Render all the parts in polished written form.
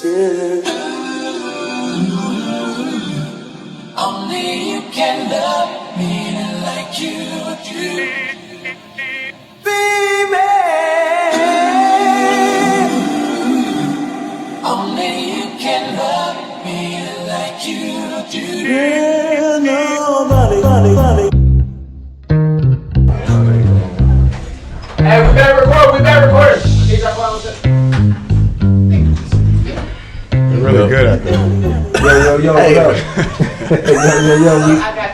Only you can love me like you do. Baby, only you can love me like you do. Yeah, nobody. Hey, we better record. We're really good at that. Yo,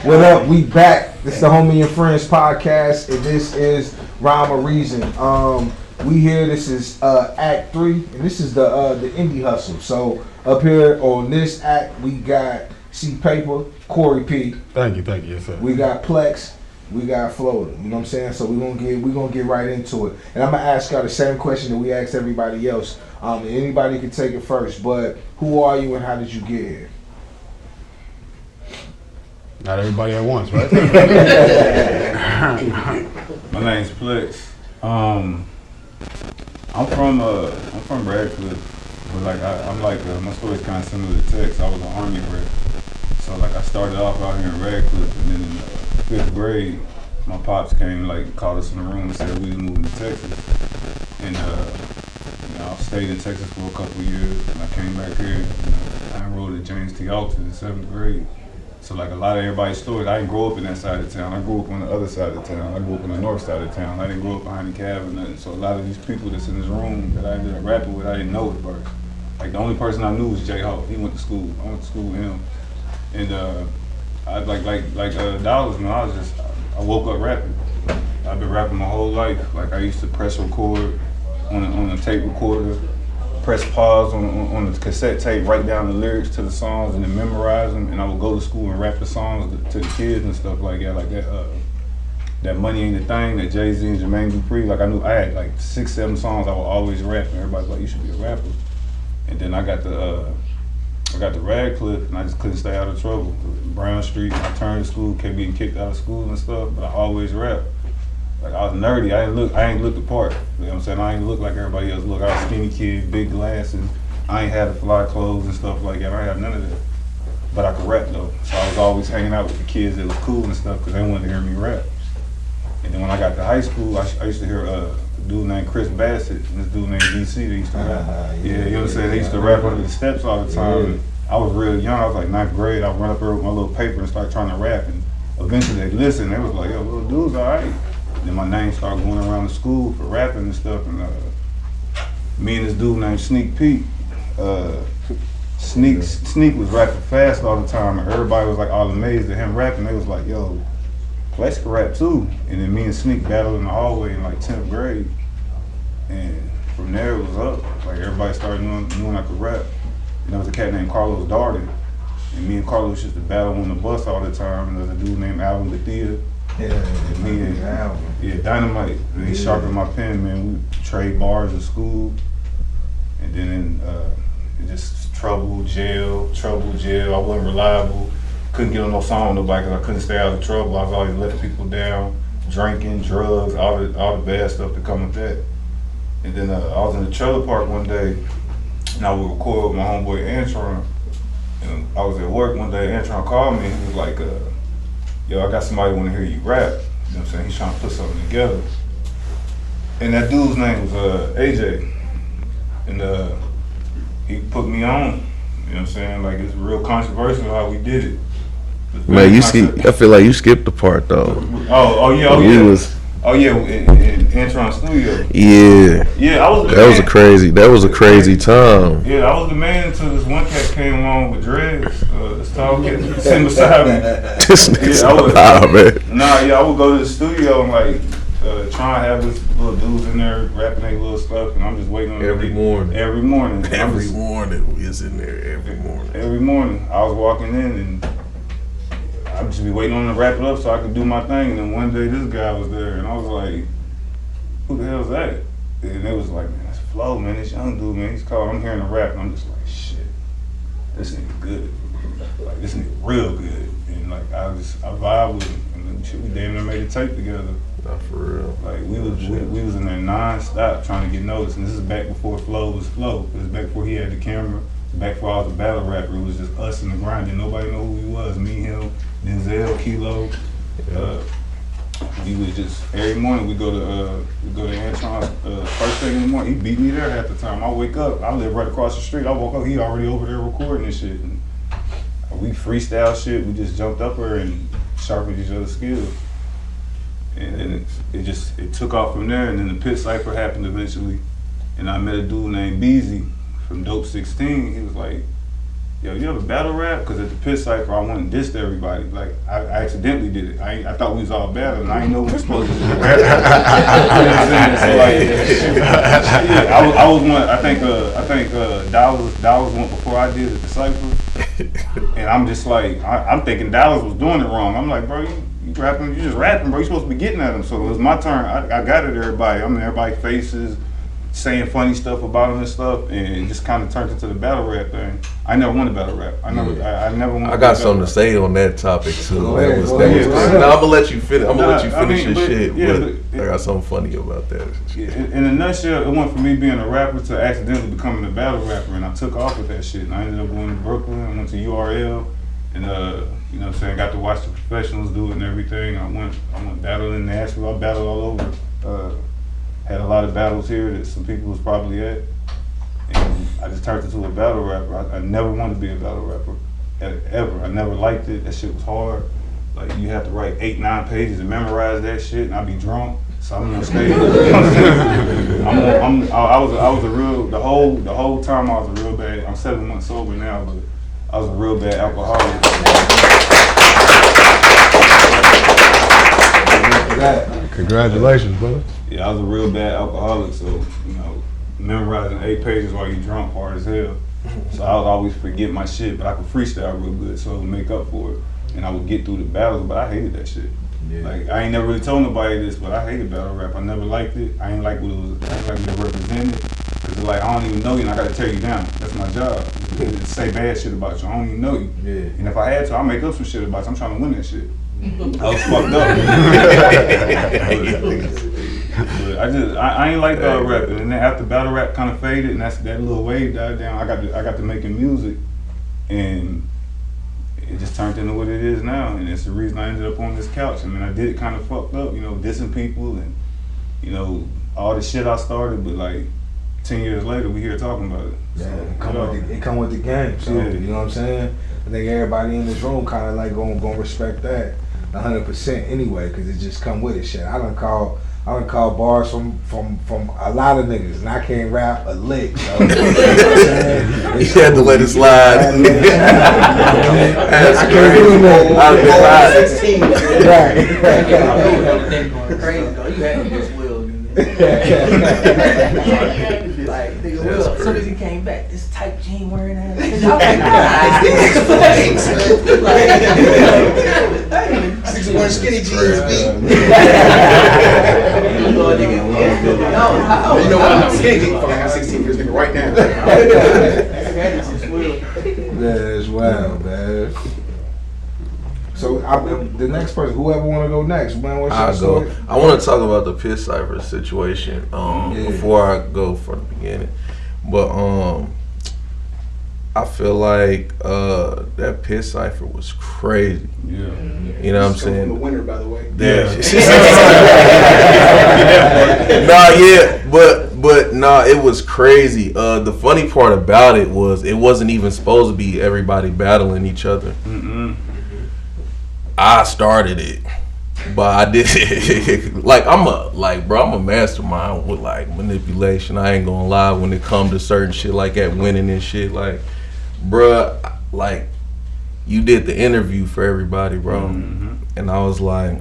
what up? We back. This is the Homi and Frnz podcast, and this is Rhyme or Reason. We here. This is Act 3, and this is the indie hustle. So up here on this act, we got C Paper, Corey P. Thank you, yes sir. We got Plexx. We got Floda, you know what I'm saying? So we're gonna get right into it. And I'm gonna ask y'all the same question that we asked everybody else. Anybody can take it first, but who are you and how did you get here? Not everybody at once, right? My name's Plexx. I'm from Radcliffe, but my story's kind of similar to Tex. I was an Army brat, so I started off out here in Radcliffe, and then in 5th grade, my pops came called us in the room and said we was moving to Texas, and I stayed in Texas for a couple of years, and I came back here. I enrolled at James T. Alton in 7th grade. So a lot of everybody's stories, I didn't grow up in that side of town. I grew up on the other side of town. I grew up on the north side of town. I didn't grow up behind the cab or nothing. So a lot of these people that's in this room that I ended up rapping with, I didn't know at first. The only person I knew was J Hawk. He went to school. I went to school with him. And Dollars, man, I woke up rapping. I've been rapping my whole life. I used to press record on a tape recorder, press pause on the cassette tape, write down the lyrics to the songs and then memorize them, and I would go to school and rap the songs to the kids and stuff like that. That Money Ain't a Thing, that Jay-Z and Jermaine Dupri, I had 6, 7 songs I would always rap, and everybody's like, you should be a rapper. And then I got to Radcliffe, and I just couldn't stay out of trouble. Brown Street, I turned to school, kept getting kicked out of school and stuff, but I always rapped. I was nerdy. I ain't look the part. You know what I'm saying? I ain't look like everybody else look. I was a skinny kid, big glasses. I ain't had the fly clothes and stuff like that. I ain't had none of that. But I could rap though. So I was always hanging out with the kids that was cool and stuff because they wanted to hear me rap. And then when I got to high school, I used to hear a dude named Chris Bassett and this dude named DC. They used to rap. You know what I'm saying? They used to rap under the steps all the time. And I was real young. I was 9th grade. I would run up there with my little paper and start trying to rap. And eventually they listened. They was like, yo, little dude's all right. Then my name started going around the school for rapping and stuff, and me and this dude named Sneak Pete, Sneak was rapping fast all the time, and everybody was all amazed at him rapping. They was like, yo, Plexx can rap too. And then me and Sneak battled in the hallway in 10th grade, and from there it was up. Everybody started knowing I could rap. And there was a cat named Carlos Darden, and me and Carlos used to battle on the bus all the time, and there was a dude named Alvin Bethia. And me and Dynamite. And he sharpened my pen, man. We trade bars in school. And then it just trouble, jail. I wasn't reliable. Couldn't get on no song with nobody because I couldn't stay out of trouble. I was always letting people down, drinking, drugs, all the bad stuff that come with that. And then I was in the trailer park one day, and I would record with my homeboy Antron. And I was at work one day, Antron called me, and he was like, yo, I got somebody want to hear you rap. You know what I'm saying? He's trying to put something together. And that dude's name was AJ. And he put me on. You know what I'm saying? It's real controversial how we did it. Man, I feel like you skipped the part though. Oh yeah. In Antron Studio. Yeah. Yeah, I was. That was a crazy time. Yeah, I was the man until this one cat came along with dreads. This tall kid sitting beside me. This nigga's man. I would go to the studio and try and have this little dudes in there rapping their little stuff, and I'm just waiting on Every morning. Every morning we was in there every morning. Every morning I was walking in and I'd just be waiting on them to wrap it up so I could do my thing. And then one day this guy was there, and I was like, who the hell's that? And it was like, man, that's Flo, man, this young dude, man, he's called. I'm hearing the rap, and I'm just like, shit, this nigga good. This nigga real good. And I vibe with him. And then shit, we damn near made a tape together. Not for real. We was in there non-stop trying to get noticed. And this is back before Flo was Flo. This is back before he had the camera. back before I was a battle rapper, it was just us in the grind, and nobody know who he was. Me, him, Denzel, Kilo. We was just every morning we go to Antron's first thing in the morning. He beat me there half the time. I wake up, I live right across the street. I woke up, he already over there recording and shit. And we freestyle shit. We just jumped up there and sharpened each other's skills. And then it took off from there. And then the pit cipher happened eventually. And I met a dude named Beezy from Dope 16. He was like, yo, you have a battle rap? Because at the pit cipher, I went and dissed everybody. Like, I accidentally did it. I thought we was all battling. I didn't know we were supposed to do that. So like, yeah, I was one. I think Dallas went before I did at the cipher, and I'm just like, I'm thinking Dallas was doing it wrong. I'm like, bro, you rapping, you just rapping, bro. You supposed to be getting at him. So it was my turn. I got at everybody. I'm in everybody's faces, saying funny stuff about him and stuff, and it just kind of turned into the battle rap thing. I never won a battle rap. I never won. I got something to say on that topic too. Go That ahead, was go that ahead. was good. Now I'm gonna let you finish. I'm gonna let you Nah, I finish mean, your but- shit, yeah, but but I got something funny about that. In a nutshell, it went from me being a rapper to accidentally becoming a battle rapper, and I took off with that shit. And I ended up going to Brooklyn. I went to URL, and you know what I'm saying, got to watch the professionals do it and everything. I went battling in Nashville. I battled all over. Had a lot of battles here that some people was probably at. And I just turned into a battle rapper. I never wanted to be a battle rapper, ever. I never liked it. That shit was hard. Like, you have to write 8-9 pages and memorize that shit, and I'd be drunk. So I'm on stage. I was a real, the whole time I was a real bad, I'm 7 months sober now, but I was a real bad alcoholic. Congratulations, brother. Yeah, I was a real bad alcoholic, so, you know, memorizing 8 pages while you drunk hard as hell. So I would always forget my shit, but I could freestyle real good, so it would make up for it. And I would get through the battles, but I hated that shit. Yeah. Like, I ain't never really told nobody this, but I hated battle rap. I never liked it. I ain't like what it was, I ain't like what it represented. Cause it's like, I don't even know you and I gotta tear you down. That's my job. To say bad shit about you. I don't even know you. Yeah. And if I had to, I'll make up some shit about you. I'm trying to win that shit. I was fucked up. But I ain't like battle rap. And then after battle rap kind of faded and that little wave died down, I got to making music, and it just turned into what it is now. And it's the reason I ended up on this couch. I mean, I did it kind of fucked up, you know, dissing people and, you know, all the shit I started, but like 10 years later, we here talking about it. Yeah, So, it come with the game. So Yeah. you know what I'm saying? I think everybody in this room kind of like gonna respect that 100% anyway, because it just come with it. Shit, I done call bars from a lot of niggas, and I can't rap a lick. So, you know what I'm saying? You had to let it slide. That's I can't do nothing. I'd have been live. 16. Right. Going crazy though. You had to just Will. Like, nigga, Will, as soon as he came back, this tight jean wearing ass. I was like, 6'1" skinny jeans, B. You know what? I'm skinny jeans. Fucking have 16 for this nigga right now. That's wild, man. So the next person, whoever want to go next, man, what's your I'll story? go. I want to talk about the pit cipher situation before I go from the beginning. But I feel like that pit cipher was crazy. Yeah. You know what I'm From the saying? winner, by the way. Nah, it was crazy. The funny part about it was it wasn't even supposed to be everybody battling each other. I started it, but I did it. Like I'm a mastermind with like manipulation. I ain't gonna lie when it come to certain shit like that, winning and shit. Like, bruh, like you did the interview for everybody, bro, and I was like,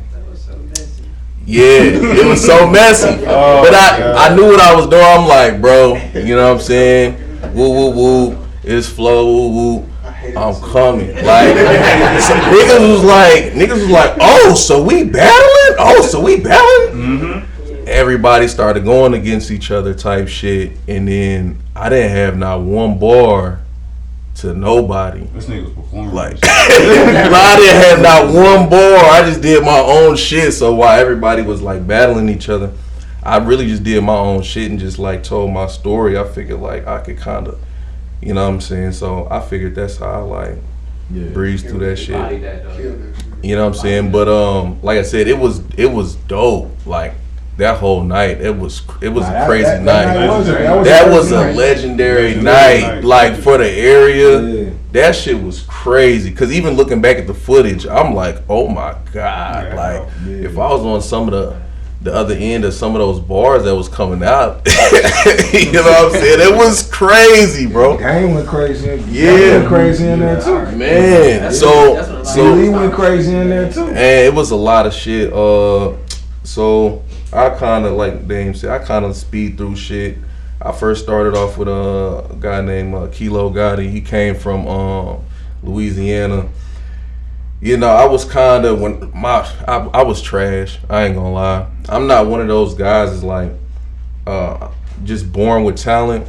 yeah, it was so messy. But I knew what I was doing. I'm like, bro, you know what I'm saying? Woo woo woo, it's flow woo woo. I'm coming. Like niggas was like, oh, so we battling? Everybody started going against each other type shit, and then I didn't have not one bar to nobody. This nigga was performing. Like, I didn't have not one bar. I just did my own shit. So while everybody was like battling each other, I really just did my own shit and just like told my story. I figured like I could kind of You know what I'm saying? So I figured that's how I like breeze through that shit. You know what I'm saying? But like I said, it was dope. Like that whole night, it was a crazy night. That was a legendary night. Like for the area, that shit was crazy. Cause even looking back at the footage, I'm like, oh my god! Like if I was on some of the other end of some of those bars that was coming out, you know what I'm saying? It was crazy, bro. Game went crazy. Yeah, went crazy in there too, man. So Lee went crazy in there too. And it was a lot of shit. So I kind of, like Dame said, I kind of speed through shit. I first started off with a guy named Kilo Gotti. He came from Louisiana. You know, I was kind of I was trash. I ain't gonna lie. I'm not one of those guys that's like just born with talent.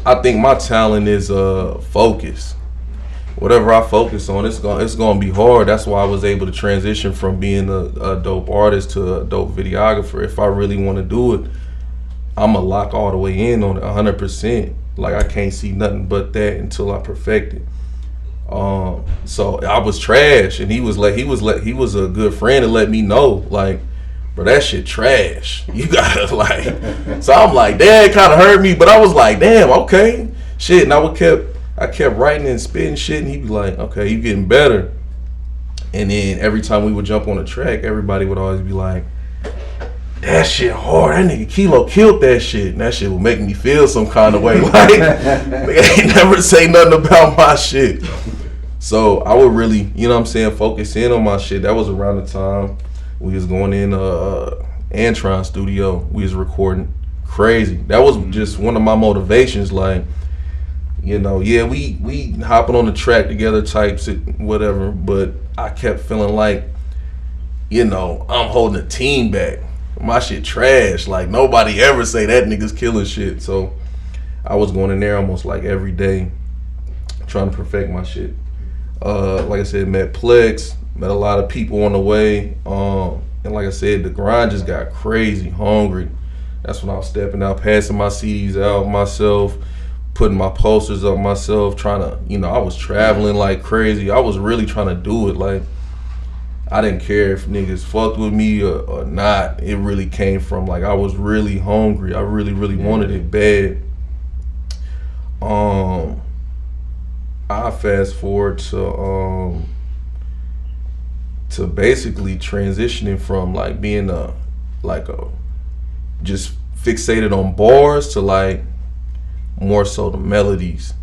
I think my talent is focus. Whatever I focus on, it's gonna be hard. That's why I was able to transition from being a dope artist to a dope videographer. If I really want to do it, I'ma lock all the way in on it 100%. Like I can't see nothing but that until I perfect it. So I was trash, and he was a good friend to let me know, like, bro, that shit trash. You gotta like. So I'm like, damn, it kind of hurt me, but I was like, damn, okay, shit. And I kept writing and spitting shit, and he'd be like, okay, you getting better. And then every time we would jump on a track, everybody would always be like, that shit hard. That nigga Kilo killed that shit. And that shit would make me feel some kind of way. Like, they ain't never say nothing about my shit. So I would really, you know what I'm saying, focus in on my shit. That was around the time we was going in Antron studio. We was recording. Crazy. That was just one of my motivations. Like, you know, yeah, we hopping on the track together, types it, whatever. But I kept feeling like, you know, I'm holding a team back. My shit trash. Like nobody ever say that nigga's killing shit. So I was going in there almost like every day, trying to perfect my shit. Like I said, met Plexx, met a lot of people on the way. And like I said, the grind just got crazy, hungry. That's when I was stepping out, passing my CDs out myself, putting my posters up myself, trying to, you know, I was traveling like crazy. I was really trying to do it. Like, I didn't care if niggas fucked with me or not. It really came from, like, I was really hungry. I really, really wanted it bad. I fast forward to basically transitioning from like being just fixated on bars to like more so the melodies.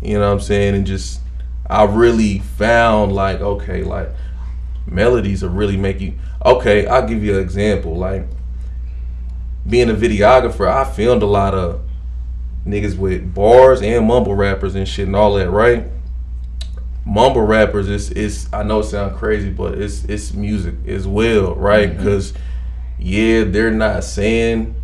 You know what I'm saying? And just I really found like, okay, like melodies will really make you, okay, I'll give you an example. Like being a videographer, I filmed a lot of niggas with bars and mumble rappers and shit and all that, right? Mumble rappers is I know it sounds crazy, but it's music as well, right? Because yeah, they're not saying,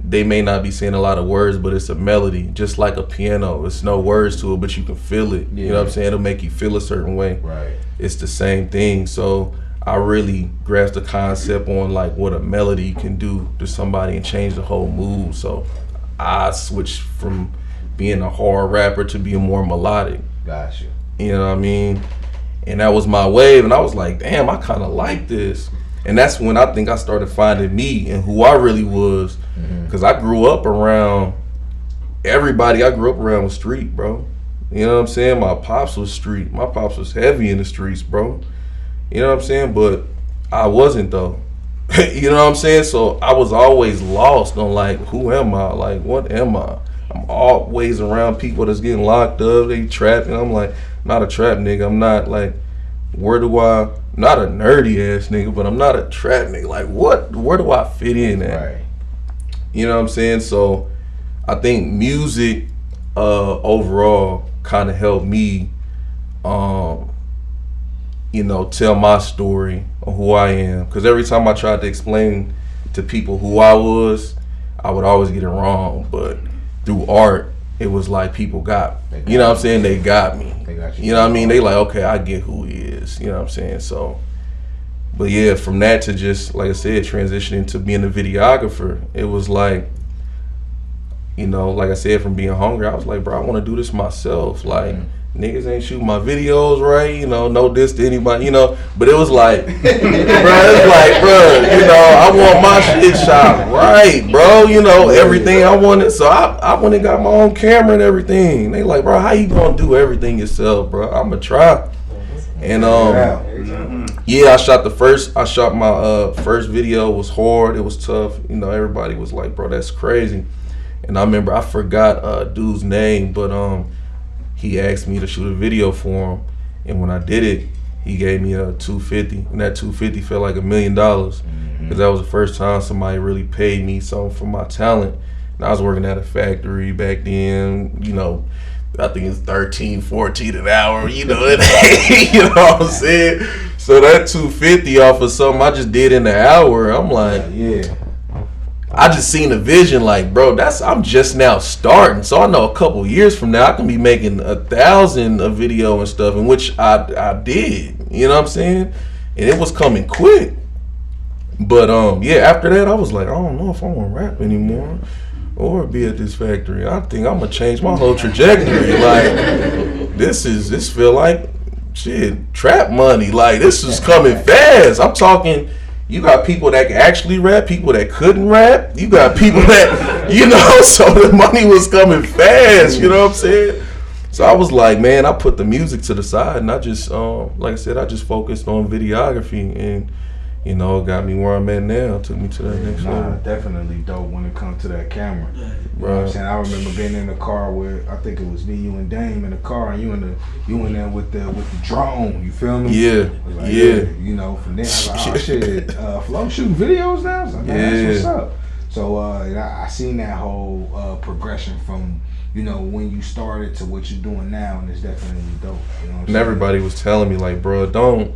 they may not be saying a lot of words, but it's a melody, just like a piano. It's no words to it, but you can feel it. You know what I'm saying? It'll make you feel a certain way. Right. It's the same thing. So I really grasped the concept on like what a melody can do to somebody and change the whole mood. So I switched from being a hard rapper to being more melodic. Gotcha. You know what I mean? And that was my wave, and I was like, damn, I kind of like this. And that's when I think I started finding me and who I really was. Because I grew up around everybody I grew up around was street, bro. You know what I'm saying? My pops was street. My pops was heavy in the streets, bro. You know what I'm saying? But I wasn't, though. You know what I'm saying? So I was always lost on like, who am I? Like, what am I? I'm always around people that's getting locked up. They trapping. I'm like, not a trap nigga. I'm not like, not a nerdy ass nigga, but I'm not a trap nigga. Like, where do I fit in at? Right. You know what I'm saying? So I think music overall kind of helped me, you know, tell my story of who I am. Because every time I tried to explain to people who I was, I would always get it wrong. But through art, it was like people got me. You know what I'm saying? They got me. They got you. You know what I mean? They like, okay, I get who he is. You know what I'm saying? So, but yeah, from that to just, like I said, transitioning to being a videographer, it was like, you know, like I said, from being hungry, I was like, bro, I want to do this myself. Like, niggas ain't shooting my videos right, you know, no diss to anybody, you know. But it was like, bro, it's like, bro, you know, I want my shit shot right, bro, you know, everything I wanted. So I went and got my own camera and everything. They like, bro, how you gonna do everything yourself, bro? I'ma try. And yeah, I shot my first video. It was hard, it was tough. You know, everybody was like, bro, that's crazy. And I remember I forgot dude's name, but he asked me to shoot a video for him, and when I did it, he gave me a $250, and that $250 felt like $1 million, because that was the first time somebody really paid me something for my talent. And I was working at a factory back then, you know, I think it's 13, 14 an hour, you know, you know what I'm saying? So that $250 off of something I just did in an hour, I'm like, yeah. I just seen a vision like, bro, I'm just now starting. So I know a couple years from now I can be making 1,000 a video and stuff, in which I did. You know what I'm saying? And it was coming quick. But yeah, after that I was like, I don't know if I want to rap anymore or be at this factory. I think I'm gonna change my whole trajectory. Like this feel like shit, trap money. Like this is coming fast. I'm talking. You got people that can actually rap, people that couldn't rap. You got people that, you know, so the money was coming fast, you know what I'm saying? So I was like, man, I put the music to the side, and I just, like I said, I just focused on videography, and, you know, it got me where I'm at now, took me to that next level. Definitely dope when it comes to that camera. You know what I'm saying? I remember being in the car with, I think it was me, you and Dame in the car, and you in there with the drone. You feel me? Yeah, like, yeah. You know, from there, I was like, oh shit, Flo shooting videos now? So, man, that's what's up. So I seen that whole progression from, you know, when you started to what you're doing now, and it's definitely dope. You know what I'm saying? Everybody was telling me, like, bro, don't.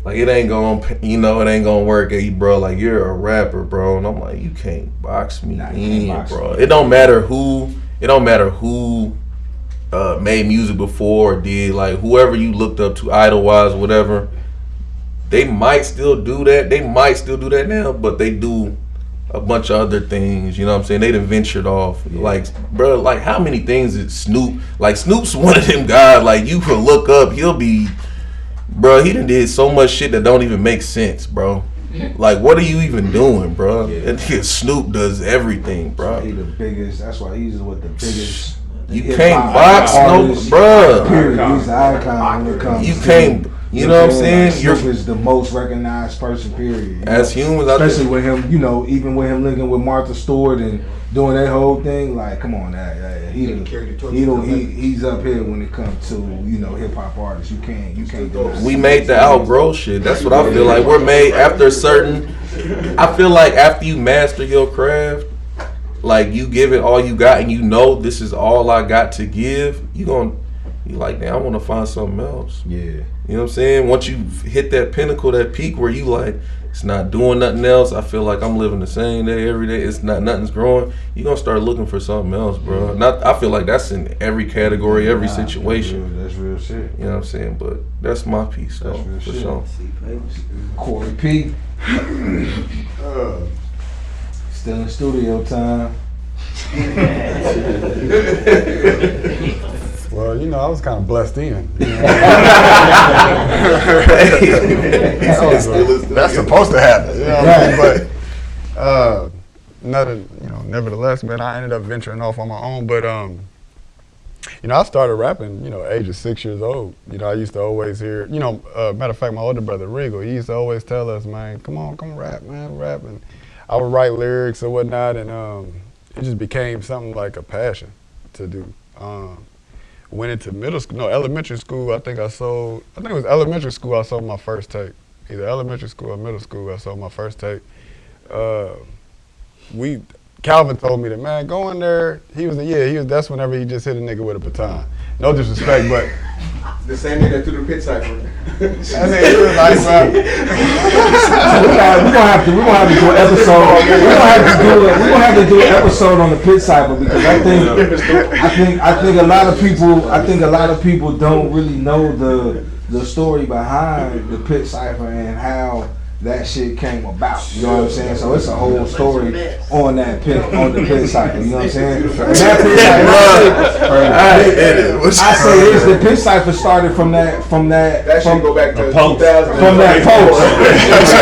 Like, it ain't gonna work, bro. Like, you're a rapper, bro. And I'm like, you can't box me in, bro. It don't matter who made music before or did, like, whoever you looked up to, idol-wise, whatever, they might still do that. They might still do that now, but they do a bunch of other things, you know what I'm saying? They done ventured off. Yeah. Like, bro, like, how many things did Snoop, like, Snoop's one of them guys, like, you could look up, he'll be... Bro, he done did so much shit that don't even make sense, bro. Like, what are you even doing, bro? Yeah. Snoop does everything, bro. He the biggest. That's why he's with the biggest. You can't box no, bro. He's the icon when it comes. You can't. You know what I'm saying? Snoop is the most recognized person, period. As humans, especially with him, you know, even with him linking with Martha Stewart and doing that whole thing, like, come on, he's up here when it comes to, you know, hip hop artists. You can't do it. We made the outgrow shit. That's what I feel like. We're made after a certain. I feel like after you master your craft, like you give it all you got, and you know this is all I got to give. You like, damn, I want to find something else. Yeah. You know what I'm saying? Once you hit that pinnacle, that peak where you like, it's not doing nothing else. I feel like I'm living the same day every day. It's not, nothing's growing. You're going to start looking for something else, bro. I feel like that's in every category, every situation. That's real shit. You know what I'm saying? But that's my piece, though, for sure. Corey P. Still in studio time. Well, you know, I was kind of blessed in. You know? That's supposed to happen. You know what I mean? But nevertheless, man, I ended up venturing off on my own. But you know, I started rapping, you know, age of 6 years old. You know, I used to always hear, you know, matter of fact, my older brother Regal, he used to always tell us, man, come rap, man, rap. And I would write lyrics or whatnot, and it just became something like a passion to do. Went into elementary school. I think it was elementary school I sold my first tape. Either elementary school or middle school I sold my first tape. Calvin told me that, man, go in there. That's whenever he just hit a nigga with a baton. No disrespect, but the same nigga that threw the pit cipher. That nigga was like, bro. We're gonna have to do an episode. We're gonna have to do an episode on the pit cipher, because I think a lot of people don't really know the story behind the pit cipher and how that shit came about. You know what I'm saying? So it's a whole story on that pit, on the pit cycle. You know what I'm saying? And that pit cycle, I say this: the pit cycle started from that That go back to 2000. From that post,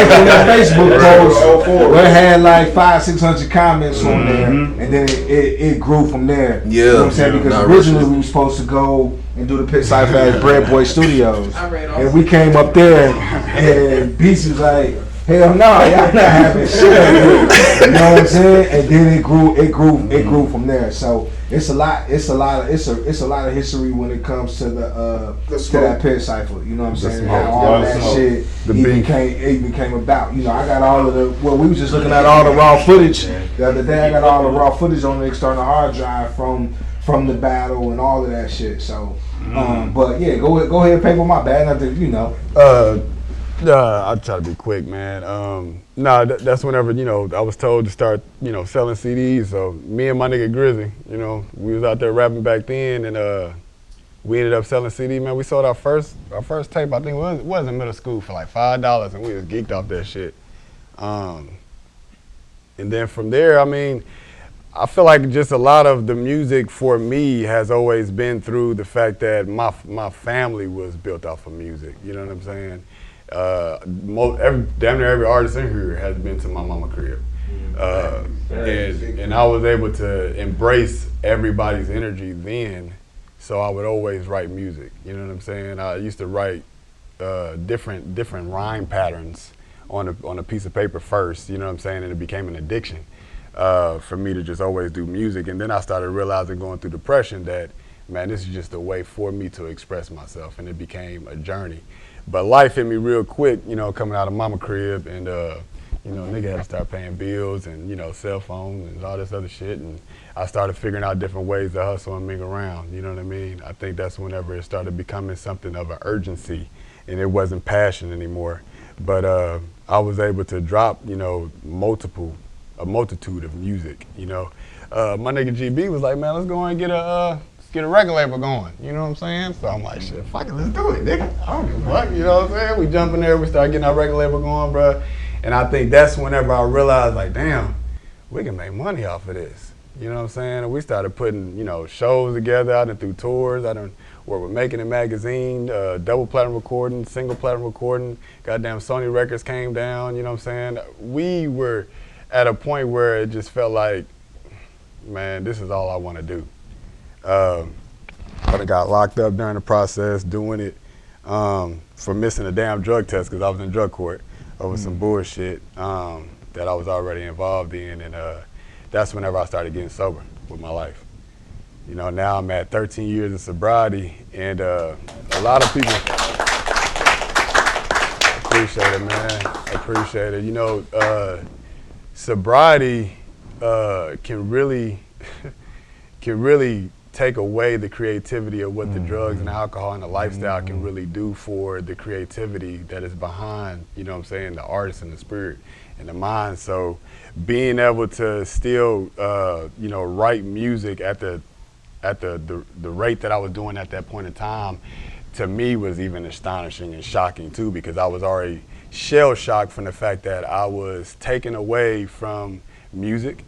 from that Facebook post, where it had like 500-600 comments on there, and then it grew from there. Yeah, you know what I'm saying? Because originally we were supposed to go and do the pit cycle at Bread Boy Studios, and we came up there, and Beats was like, "Hell no, y'all not having shit." You know what I'm saying? And then it grew from there. So it's a lot of history when it comes to to that pit cycle. You know what I'm saying? How all that shit even came about. You know, I got all of we was just looking at all the raw footage the other day. I got all the raw footage on the external hard drive from the battle and all of that shit. So, but yeah, go ahead, paper. My bad. Nothing, you know. I'll try to be quick, man. That's whenever, you know, I was told to start, you know, selling CDs. So me and my nigga Grizzy, you know, we was out there rapping back then, and we ended up selling CDs, man. We sold our first tape, I think it was in middle school, for like $5, and we was geeked off that shit. And then from there, I mean, I feel like just a lot of the music for me has always been through the fact that my family was built off of music. You know what I'm saying? Damn near every artist in here has been to my mama crib. And I was able to embrace everybody's energy then, so I would always write music. You know what I'm saying? I used to write different rhyme patterns on a piece of paper first, you know what I'm saying? And it became an addiction for me to just always do music. And then I started realizing, going through depression, that, man, this is just a way for me to express myself, and it became a journey. But life hit me real quick, you know, coming out of mama crib, and you know, nigga had to start paying bills and, you know, cell phones and all this other shit, and I started figuring out different ways to hustle and mingle around, you know what I mean? I think that's whenever it started becoming something of an urgency, and it wasn't passion anymore. But I was able to drop, you know, a multitude of music, you know. My nigga GB was like, man, let's go and get a record label going, you know what I'm saying? So I'm like, shit, fuck it, let's do it, nigga. I don't give a fuck, you know what I'm saying? We jump in there, we start getting our record label going, bro. And I think that's whenever I realized, like, damn, we can make money off of this. You know what I'm saying? And we started putting, you know, shows together. I done through tours. I done worked with Making It Magazine, double platinum recording, single platinum recording. Goddamn Sony Records came down, you know what I'm saying? We were at a point where it just felt like, man, this is all I want to do. I got locked up during the process doing it for missing a damn drug test, because I was in drug court over some bullshit that I was already involved in, and that's whenever I started getting sober with my life. You know, now I'm at 13 years of sobriety, and a lot of people appreciate it, man. Appreciate it. You know, sobriety can really take away the creativity of what the drugs and alcohol and the lifestyle can really do for the creativity that is behind, you know what I'm saying, the artist and the spirit and the mind. So being able to still, you know, write music at the rate that I was doing at that point in time, to me was even astonishing and shocking too, because I was already shell shocked from the fact that I was taken away from music,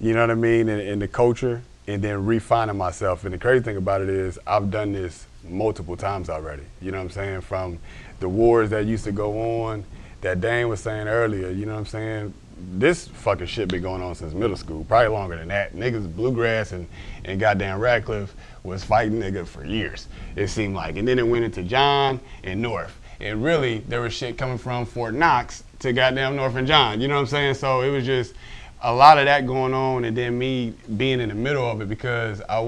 you know what I mean, and the culture, and then refining myself. And the crazy thing about it is I've done this multiple times already. You know what I'm saying? From the wars that used to go on, that Dane was saying earlier, you know what I'm saying? This fucking shit been going on since middle school, probably longer than that. Niggas, Bluegrass and goddamn Radcliffe was fighting niggas for years, it seemed like. And then it went into John and North. And really, there was shit coming from Fort Knox to goddamn North and John, you know what I'm saying? So it was just a lot of that going on, and then me being in the middle of it, because I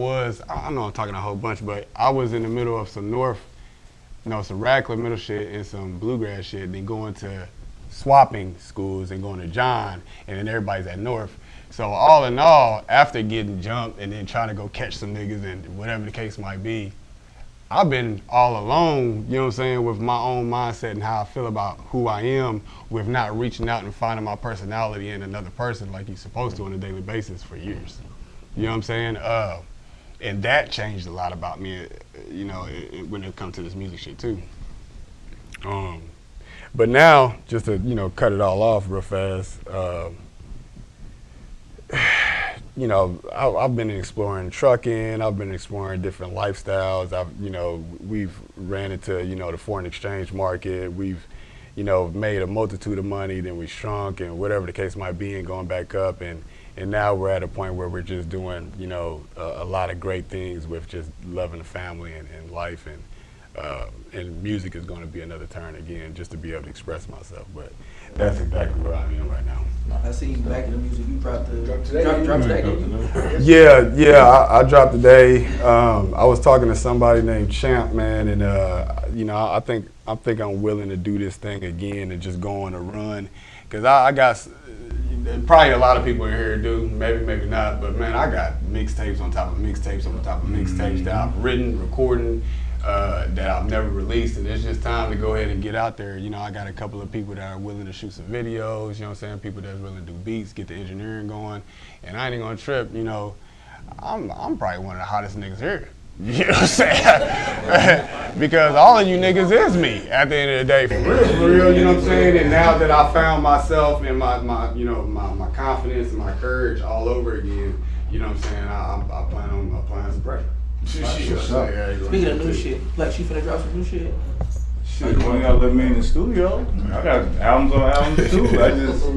know I'm talking a whole bunch, but I was in the middle of some some Radcliffe middle shit and some Bluegrass shit, then going to swapping schools and going to John, and then everybody's at North. So all in all, after getting jumped and then trying to go catch some niggas and whatever the case might be, I've been all alone, you know what I'm saying, with my own mindset and how I feel about who I am, with not reaching out and finding my personality in another person like you're supposed to on a daily basis for years. You know what I'm saying? And that changed a lot about me, you know, when it comes to this music shit too. But now, just to cut it all off real fast. I've been exploring trucking. I've been exploring different lifestyles. We've ran into the foreign exchange market. We've made a multitude of money. Then we shrunk, and whatever the case might be, and going back up. And now we're at a point where we're just doing a lot of great things with just loving the family and life, and music is going to be another turn again, just to be able to express myself. But that's exactly where I am right now. I see you back in the music. You dropped today. Yeah, I dropped today. I was talking to somebody named Champ, man, and I think I'm willing to do this thing again and just go on a run, because I got probably a lot of people in here do, maybe not, but man, I got mixtapes on top of mixtapes on top of mixtapes that I've written, recording, that I've never released, and it's just time to go ahead and get out there. I got a couple of people that are willing to shoot some videos, you know what I'm saying, people that's willing to do beats, get the engineering going, and I ain't gonna trip, I'm probably one of the hottest niggas here. You know what I'm saying? Because all of you niggas is me at the end of the day, for real, you know what I'm saying? And now that I found myself and my confidence and my courage all over again, you know what I'm saying, I plan on some pressure. Speaking of new shit, Plexx, you finna drop some new shit? Shit, when y'all let me in the studio, I got albums on albums too.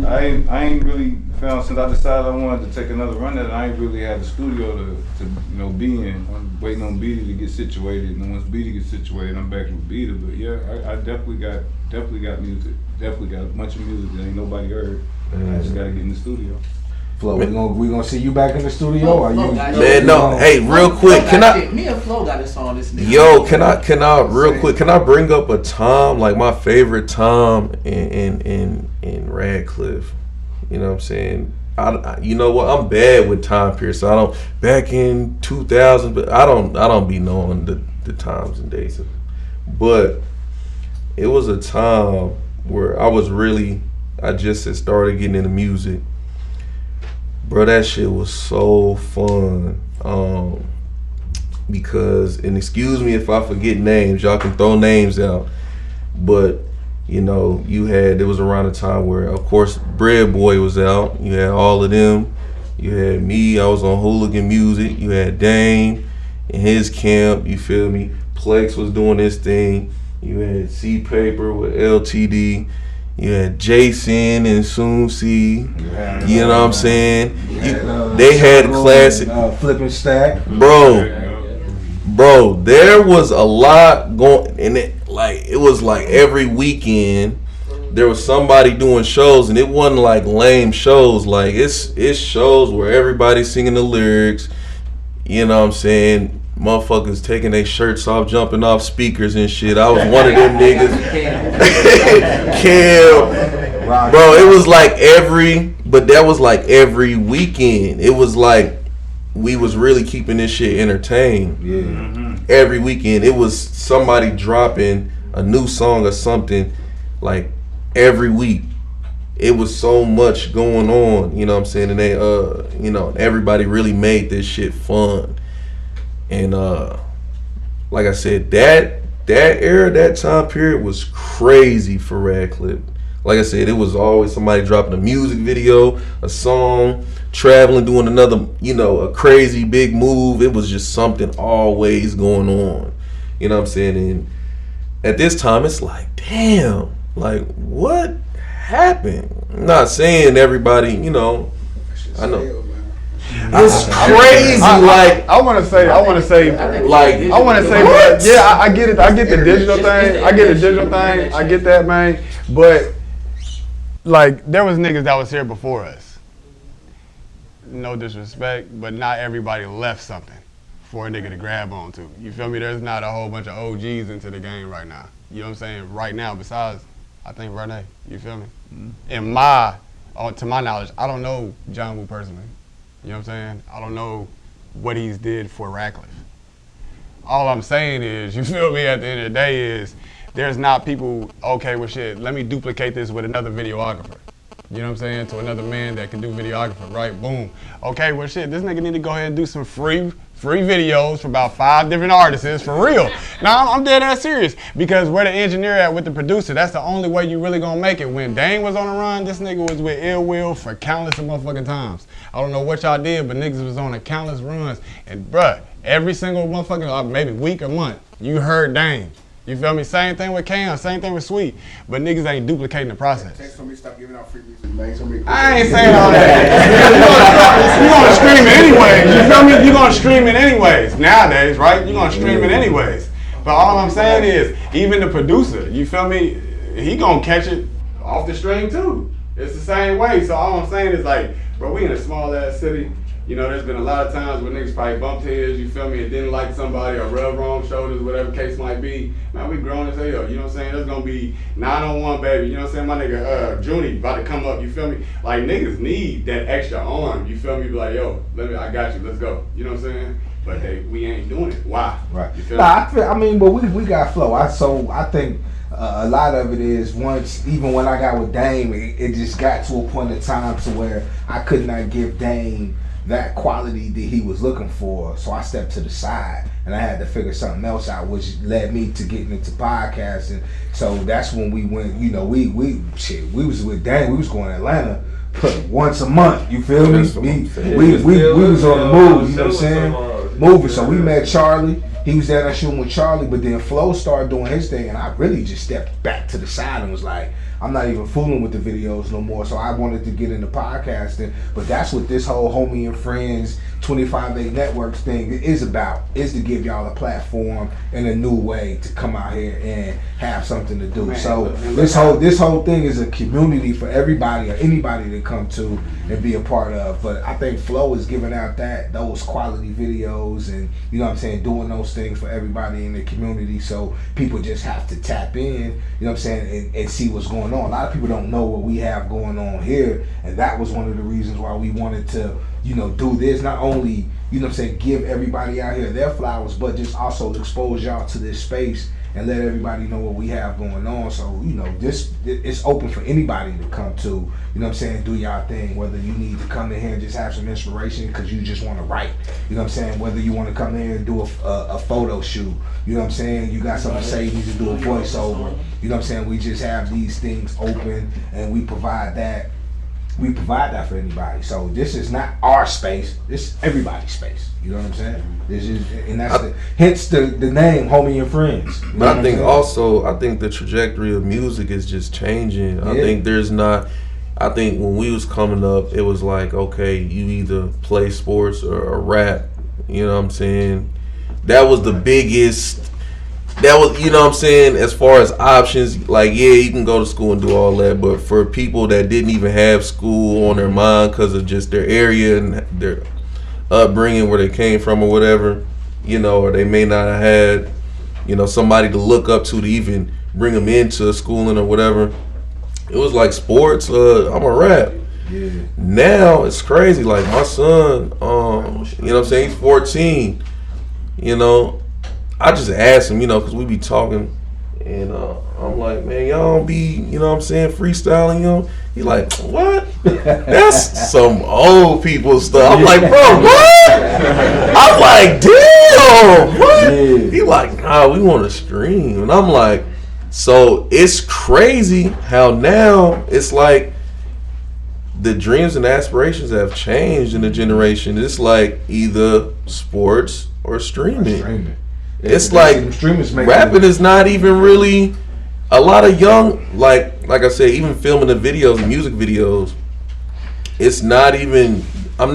I ain't really found, since I decided I wanted to take another run at it, I ain't really had the studio to be in. I'm waiting on Beatty to get situated, and once Beatty gets situated, I'm back with Beatty. But yeah, I definitely got music. Definitely got a bunch of music that ain't nobody heard. I just gotta get in the studio. Flo, we gonna see you back in the studio? Are you? Man, no. Hey, real quick, can I? Me and Flo got this on this nigga. Yo, can I real quick? Can I bring up a time, like my favorite time in Radcliffe? You know what I'm saying? You know what? I'm bad with time periods. So I don't. Back in 2000, but I don't be knowing the times and dates. But it was a time where I just had started getting into music. Bro, that shit was so fun. Because, and excuse me if I forget names, y'all can throw names out. But, there was around a time where, of course, Bread Boy was out. You had all of them. You had me, I was on Hooligan Music. You had Dame in his camp, you feel me? Plexx was doing his thing. You had C Paper with LTD. You had Jason and Soon C. You know what I'm saying? They had classic. Flipping Stack. Bro, there was a lot going, and it was like every weekend there was somebody doing shows, and it wasn't like lame shows. Like it's shows where everybody's singing the lyrics. You know what I'm saying? Motherfuckers taking their shirts off, jumping off speakers and shit. I was one of them niggas. Cam. Bro, it was like that was like every weekend. It was like we was really keeping this shit entertained. Yeah. Mm-hmm. Every weekend. It was somebody dropping a new song or something like every week. It was so much going on, you know what I'm saying? And they everybody really made this shit fun. And like I said, that era, that time period was crazy for Radcliffe. Like I said, it was always somebody dropping a music video, a song, traveling, doing another, a crazy big move. It was just something always going on. You know what I'm saying? And at this time, it's like, damn, like what happened? I'm not saying everybody, I know. It's crazy. I want to say, but yeah, I get it. I get the digital thing. I get that, man. But like, there was niggas that was here before us. No disrespect, but not everybody left something for a nigga to grab onto. You feel me? There's not a whole bunch of OGs into the game right now. You know what I'm saying? Right now, besides, I think Renee. You feel me? Mm-hmm. To my knowledge, I don't know John Woo personally. You know what I'm saying? I don't know what he's did for Radcliffe. All I'm saying is, you feel me, at the end of the day is, there's not people, okay, well shit, let me duplicate this with another videographer. You know what I'm saying? To another man that can do videography, right? Boom. Okay, well shit, this nigga need to go ahead and do some free videos for about 5 different artists, for real. Now, I'm dead ass serious, because where the engineer at with the producer, that's the only way you really gonna make it. When Dane was on the run, this nigga was with Ill Will for countless of motherfucking times. I don't know what y'all did, but niggas was on a countless runs. And bruh, every single motherfucking, maybe week or month, you heard Dane. You feel me? Same thing with Cam, same thing with Sweet. But niggas ain't duplicating the process. Text for me, stop giving out free music, man. So many I ain't saying all that. You're gonna stream it anyways. You feel me? You're gonna stream it anyways. Nowadays, right? You're gonna stream it anyways. But all I'm saying is, even the producer, you feel me? He gonna catch it off the stream too. It's the same way. So all I'm saying is like, bro, we in a small ass city. You know, there's been a lot of times where niggas probably bumped heads, you feel me, and didn't like somebody or rubbed wrong shoulders, whatever case might be. Man, we grown as hell, you know what I'm saying? There's gonna be 9-on-1, baby, you know what I'm saying? My nigga, Junie about to come up, you feel me? Like, niggas need that extra arm, you feel me? Be like, yo, I got you, let's go. You know what I'm saying? But we ain't doing it. Why? Right. You feel me? I mean, but we got flow. I think a lot of it is once, even when I got with Dame, it just got to a point in time to where I could not give Dame that quality that he was looking for, so I stepped to the side and I had to figure something else out, which led me to getting into podcasting. So that's when we went. You know, we was with Dan. We was going to Atlanta once a month. You feel me? We was on the move. You know what I'm saying? Moving. So we met Charlie. He was there shooting with Charlie, but then Flo started doing his thing, and I really just stepped back to the side and was like, I'm not even fooling with the videos no more. So I wanted to get into podcasting, but that's what this whole Homi and Frnz 25ive8 Networks thing is about, is to give y'all a platform in a new way to come out here and have something to do. Man, so this whole thing is a community for everybody or anybody to come to and be a part of. But I think Flo is giving out those quality videos and, you know what I'm saying, doing those things for everybody in the community. So people just have to tap in, you know what I'm saying, and see what's going on. A lot of people don't know what we have going on here, and that was one of the reasons why we wanted to, you know, do this. Not only, you know what I'm saying, give everybody out here their flowers, but just also expose y'all to this space and let everybody know what we have going on. So, you know, it's open for anybody to come to, you know what I'm saying, do y'all thing, whether you need to come in here and just have some inspiration because you just want to write, you know what I'm saying, whether you want to come in and do a photo shoot, you know what I'm saying, you got something to say, you need to do a voiceover, you know what I'm saying, we just have these things open and we provide that. We provide that for anybody. So this is not our space. This is everybody's space. You know what I'm saying? This is, and that's hence the name Homi and Frnz. You know but I think also, I think the trajectory of music is just changing. Yeah. I think when we was coming up, it was like, okay, you either play sports or rap. You know what I'm saying? That was the biggest. That was, you know what I'm saying, as far as options, like, yeah, you can go to school and do all that, but for people that didn't even have school on their mind because of just their area and their upbringing, where they came from or whatever, you know, or they may not have had, you know, somebody to look up to even bring them into schooling or whatever, it was like sports, I'm a rap. Yeah. Now it's crazy, like my son, you know what I'm saying, he's 14, you know, I just asked him, you know, because we be talking, and I'm like, man, y'all don't be, you know what I'm saying, freestyling, you know? He like, what? That's some old people stuff. I'm like, bro, what? I'm like, damn, what? Yeah. He like, nah, we want to stream. And I'm like, so it's crazy how now it's like the dreams and aspirations have changed in the generation. It's like either sports or streaming. It's like rapping is not even really a lot of young, like I said, even filming the videos and music videos, it's not even, I'm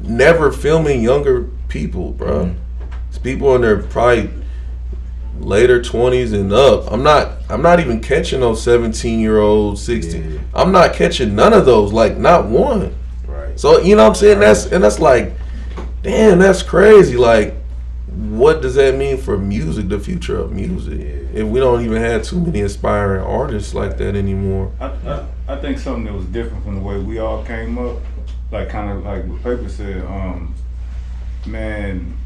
never filming younger people, bro. Mm-hmm. It's people in their probably later 20s and up. I'm not even catching those 17-year-olds, 16. Yeah. I'm not catching none of those, like not one. Right. So, you know what I'm saying? That's like, damn, that's crazy. Like, what does that mean for music, the future of music, if we don't even have too many inspiring artists like that anymore? I think something that was different from the way we all came up, like kind of like what Paper said, man,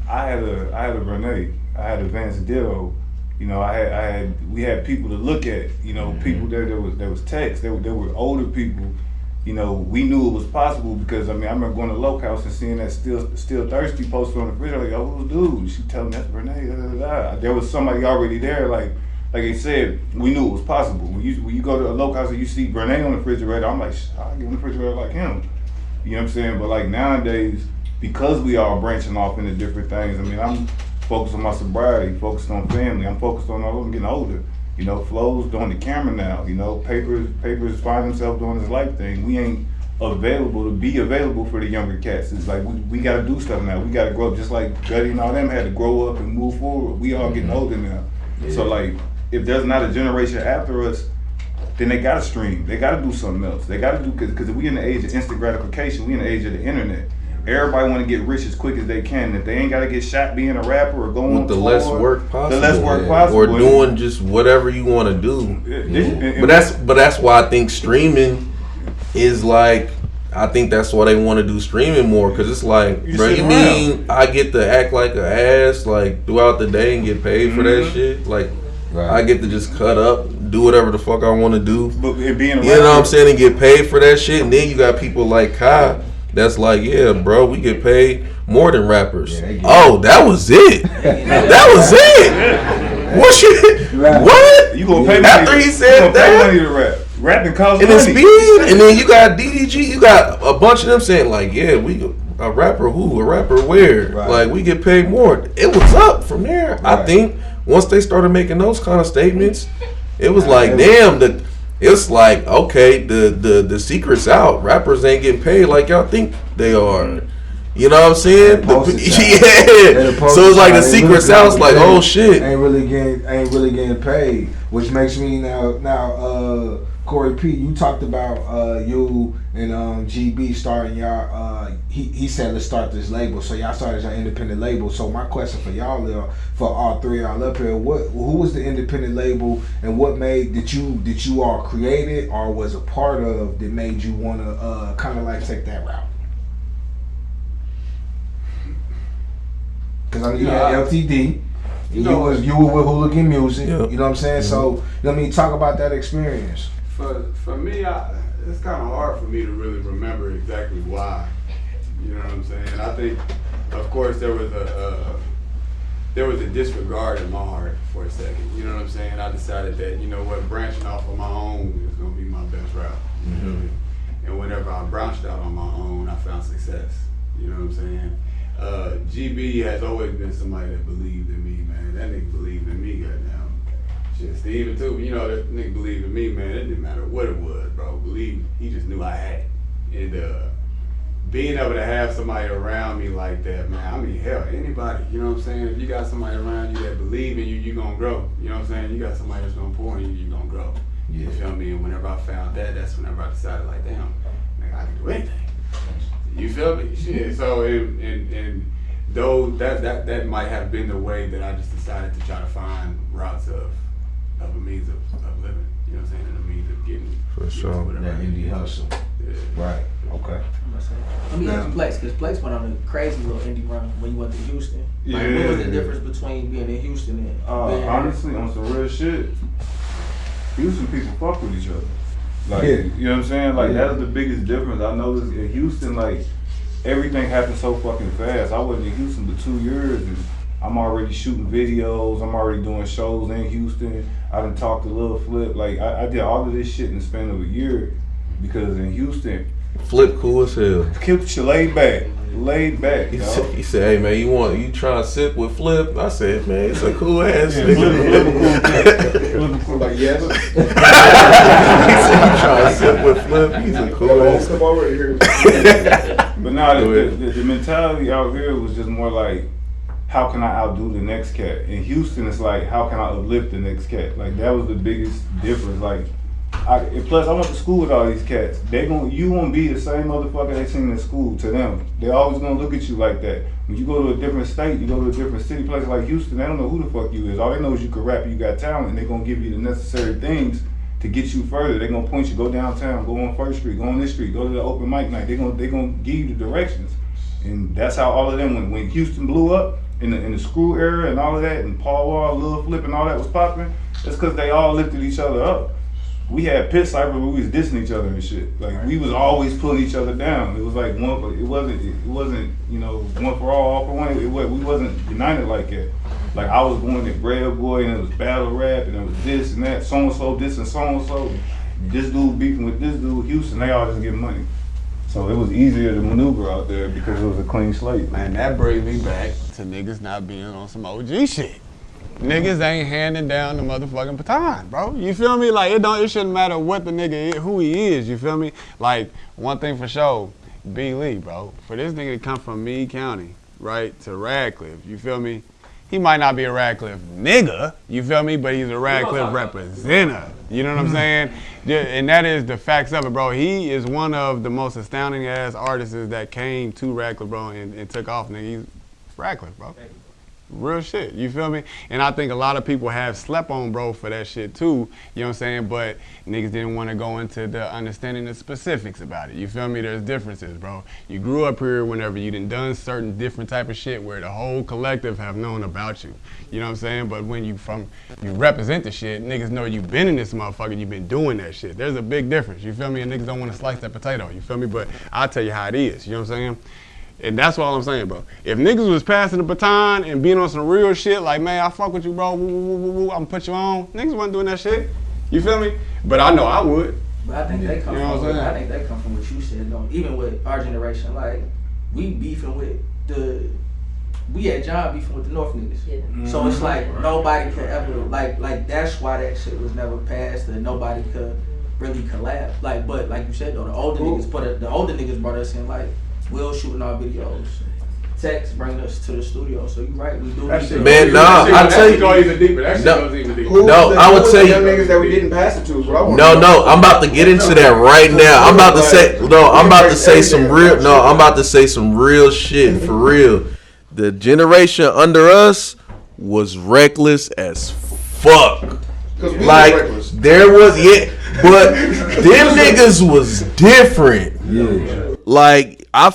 I had a Renee, I had a Vance Ditto, You know, we had people to look at. You know, people there was text. There were older people. You know, we knew it was possible because I remember going to Loke House and seeing that still thirsty posted on the fridge. Like, oh, who's dude? She telling me that's Renee. Da, da, da. There was somebody already there. Like they said, we knew it was possible. When you go to a Loke House and you see Renee on the refrigerator, I'm like, I'll get on the refrigerator like him. You know what I'm saying? But like nowadays, because we are branching off into different things. I'm focused on my sobriety, focused on family. I'm focused on I'm getting older. You know, Flo's doing the camera now. You know, Papers find himself doing his life thing. We ain't available to be available for the younger cats. It's like we got to do stuff now. We got to grow up, just like Gutty and all them had to grow up and move forward. We all getting older now. Yeah. So like, if there's not a generation after us, then they got to stream. They got to do something else. They got to do because we in the age of instant gratification. We in the age of the internet. Everybody want to get rich as quick as they can. If they ain't got to get shot being a rapper or going with the less work possible, or doing just whatever you want to do. But that's why I think streaming is like. I think that's why they want to do streaming more because it's like, bro, you mean I get to act like an ass like throughout the day and get paid for that shit? Like I get to just cut up, do whatever the fuck I want to do. But being a you know what I'm saying, and get paid for that shit. And then you got people like Kai. That's like, yeah, bro, we get paid more than rappers. Oh, that was it. That was it. What shit? What? You gonna pay after he said that? Money to rap. Rapping costs money. And it's big. And then you got DDG. You got a bunch of them saying like, yeah, we a rapper who, a rapper where, like we get paid more. It was up from there. I think once they started making those kind of statements, it was like, damn, it's like, okay, the secret's out. Rappers ain't getting paid like y'all think they are. You know what I'm saying? Yeah. So it's like the secret's out. It's like, oh shit. Ain't really getting paid. Which makes me now Corey P, you talked about you and GB starting y'all. He said let's start this label. So y'all started your independent label. So my question for y'all, for all three of y'all up here, who was the independent label and what made did you all create it or was a part of that made you want to kind of like take that route? Because I mean, you had LTD. You were with Hooligan Music. You know what I'm saying? So, you know what I mean? Talk about that experience. For me, it's kind of hard for me to really remember exactly why. You know what I'm saying? I think, of course, there was a disregard in my heart for a second. You know what I'm saying? I decided that, you know what, branching off on my own is going to be my best route. You know what I mean? And whenever I branched out on my own, I found success. You know what I'm saying? GB has always been somebody that believed in me, man. That nigga believed in me, goddamn. Shit, Steven too. You know, that nigga believed in me, man. It didn't matter what it was, bro. Believe, he just knew I had it. And being able to have somebody around me like that, man, I mean, hell, anybody, you know what I'm saying? If you got somebody around you that believe in you, you gonna grow. You know what I'm saying? You got somebody that's gonna pour in you, you gonna grow. Yeah. You feel me? And whenever I found that, that's whenever I decided, like, damn, nigga, I can do anything. You feel me? Shit. So and though that might have been the way that I just decided to try to find routes of a means of living. You know what I'm saying? And a means of getting for sure that indie hustle. Yeah. Right. Okay. Let me ask Plexx, because Plexx went on a crazy little indie run when you went to Houston. Like, Yeah. what was the difference between being in Houston and being honestly, on some real shit, Houston people fuck with each other. Like, you know what I'm saying? Like, that's the biggest difference. I noticed in Houston, like, everything happened so fucking fast. I wasn't in Houston for 2 years, and I'm already shooting videos. I'm already doing shows in Houston. I done talked to Lil Flip. Like, I did all of this shit in the span of a year because in Houston, Flip cool as hell. kept shit laid back. He said, hey man, you trying to sip with Flip? I said, man, it's a cool ass nigga. Flip cool, like, yes. He said, you trying to sip with Flip? He's a cool ass. Come over here. But no, the mentality out here was just more like, how can I outdo the next cat? In Houston, it's like, how can I uplift the next cat? Like, that was the biggest difference. Like, plus I went to school with all these cats. You won't be the same motherfucker they seen in school to them. They always gonna look at you like that. When you go to a different state, you go to a different city, place like Houston, they don't know who the fuck you is. All they know is you can rap, you got talent, and they gonna give you the necessary things to get you further. They gonna point you, go downtown, go on First Street, go on this street, go to the open mic night. They gonna give you the directions. And that's how all of them went. When Houston blew up, in the Screw era and all of that, and Paul Wall, Lil Flip, and all that was popping. It's because they all lifted each other up. We had pit cyphers where we was dissing each other and shit. Like we was always pulling each other down. It was like one, but it wasn't you know, one for all for one. We wasn't united like that. Like I was going to Grab Boy and it was battle rap and it was this and that, so and so, this and so and so. This dude beefing with this dude, Houston. They all just get money. So it was easier to maneuver out there because it was a clean slate. Man, that brings me back to niggas not being on some OG shit. Niggas ain't handing down the motherfucking baton, bro. You feel me? Like it shouldn't matter what the nigga is, who he is. You feel me? Like one thing for sure, B. Lee, bro. For this nigga to come from Meade County, right, to Radcliffe. You feel me? He might not be a Radcliffe nigga, you feel me? But he's a Radcliffe representative. You know what I'm saying? And that is the facts of it, bro. He is one of the most astounding ass artists that came to Radcliffe, bro, and took off, nigga. He's Radcliffe, bro. Real shit, you feel me? And I think a lot of people have slept on bro for that shit too, you know what I'm saying? But niggas didn't want to go into the understanding the specifics about it, you feel me? There's differences, bro. You grew up here whenever you done certain different type of shit where the whole collective have known about you, you know what I'm saying? But when you represent the shit, niggas know you been in this motherfucker, you been doing that shit. There's a big difference, you feel me? And niggas don't want to slice that potato, you feel me? But I'll tell you how it is, you know what I'm saying? And that's all I'm saying, bro. If niggas was passing the baton and being on some real shit, like, man, I fuck with you, bro, woo, woo, woo, woo, I'm put you on, niggas wasn't doing that shit. You feel me? But I know I would. But I think they come You know from what I'm saying? I think they come from what you said, though. Even with our generation, like we beefing with we had John beefing with the North niggas. Yeah. So it's like nobody could ever like that's why that shit was never passed and nobody could really collab. Like, but like you said though, the older niggas brought us in, like Will shooting our videos. Text bringing us to the studio. So you're right, we do. Man, nah, I'll tell you. That shit goes even deeper. No, I would tell you. Niggas that we didn't pass it to, bro. No, I'm about to get into that right now. I'm about to say some real shit for real. The generation under us was reckless as fuck. Like there was but them niggas was different. Yeah. Like I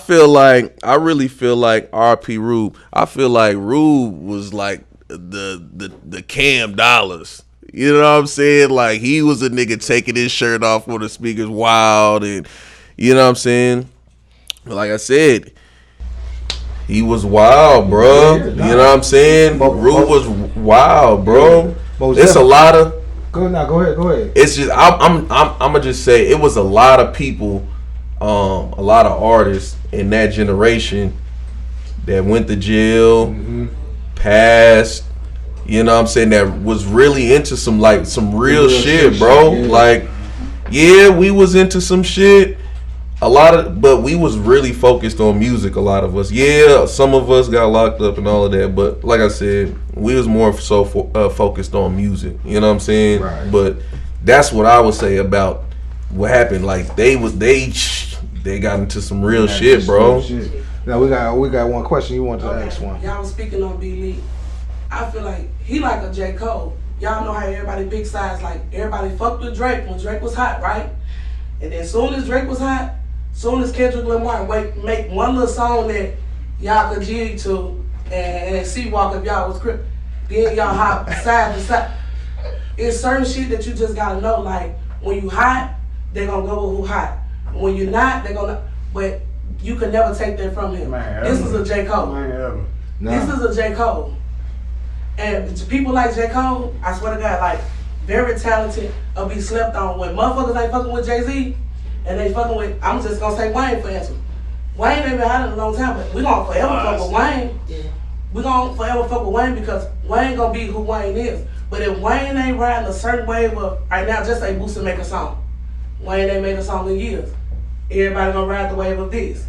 really feel like RP Rube. I feel like Rube was like the Cam Dollars. You know what I'm saying? Like he was a nigga taking his shirt off when the speakers wild, and you know what I'm saying? Like I said, he was wild, bro. You know what I'm saying? Rube was wild, bro. It's a lot of. Go ahead. It's just I'm gonna just say it was a lot of people. A lot of artists in that generation that went to jail, passed, you know what I'm saying, that was really into some real shit, bro. Yeah. Like, yeah, we was into some shit, but we was really focused on music, a lot of us. Yeah, some of us got locked up and all of that, but like I said, we was more so focused on music, you know what I'm saying? Right. But that's what I would say about what happened. Like, they got into some real shit, bro. Now we got one question. You want to ask one? Y'all was speaking on B. Lee. I feel like he like a J. Cole. Y'all know how everybody big size, like everybody fucked with Drake when Drake was hot, right? And then soon as Drake was hot, soon as Kendrick Lamar make one little song that y'all could jig to and see walk if y'all was crip, then y'all hop side to side. It's certain shit that you just gotta know. Like when you hot, they gonna go with who hot. When you're not, they're gonna. But you can never take that from him. This is a J. Cole. This is a J. Cole. And people like J. Cole, I swear to God, like very talented, or be slept on. When motherfuckers ain't fucking with Jay-Z, and they fucking with, I'm just gonna say Wayne for instance. Wayne ain't been hot in a long time, but we gonna forever fuck with Wayne. Yeah. We gonna forever fuck with Wayne because Wayne gonna be who Wayne is. But if Wayne ain't riding a certain wave of, right now, just say Boosie make a song. Wayne ain't made a song in years. Everybody gonna ride the wave of this.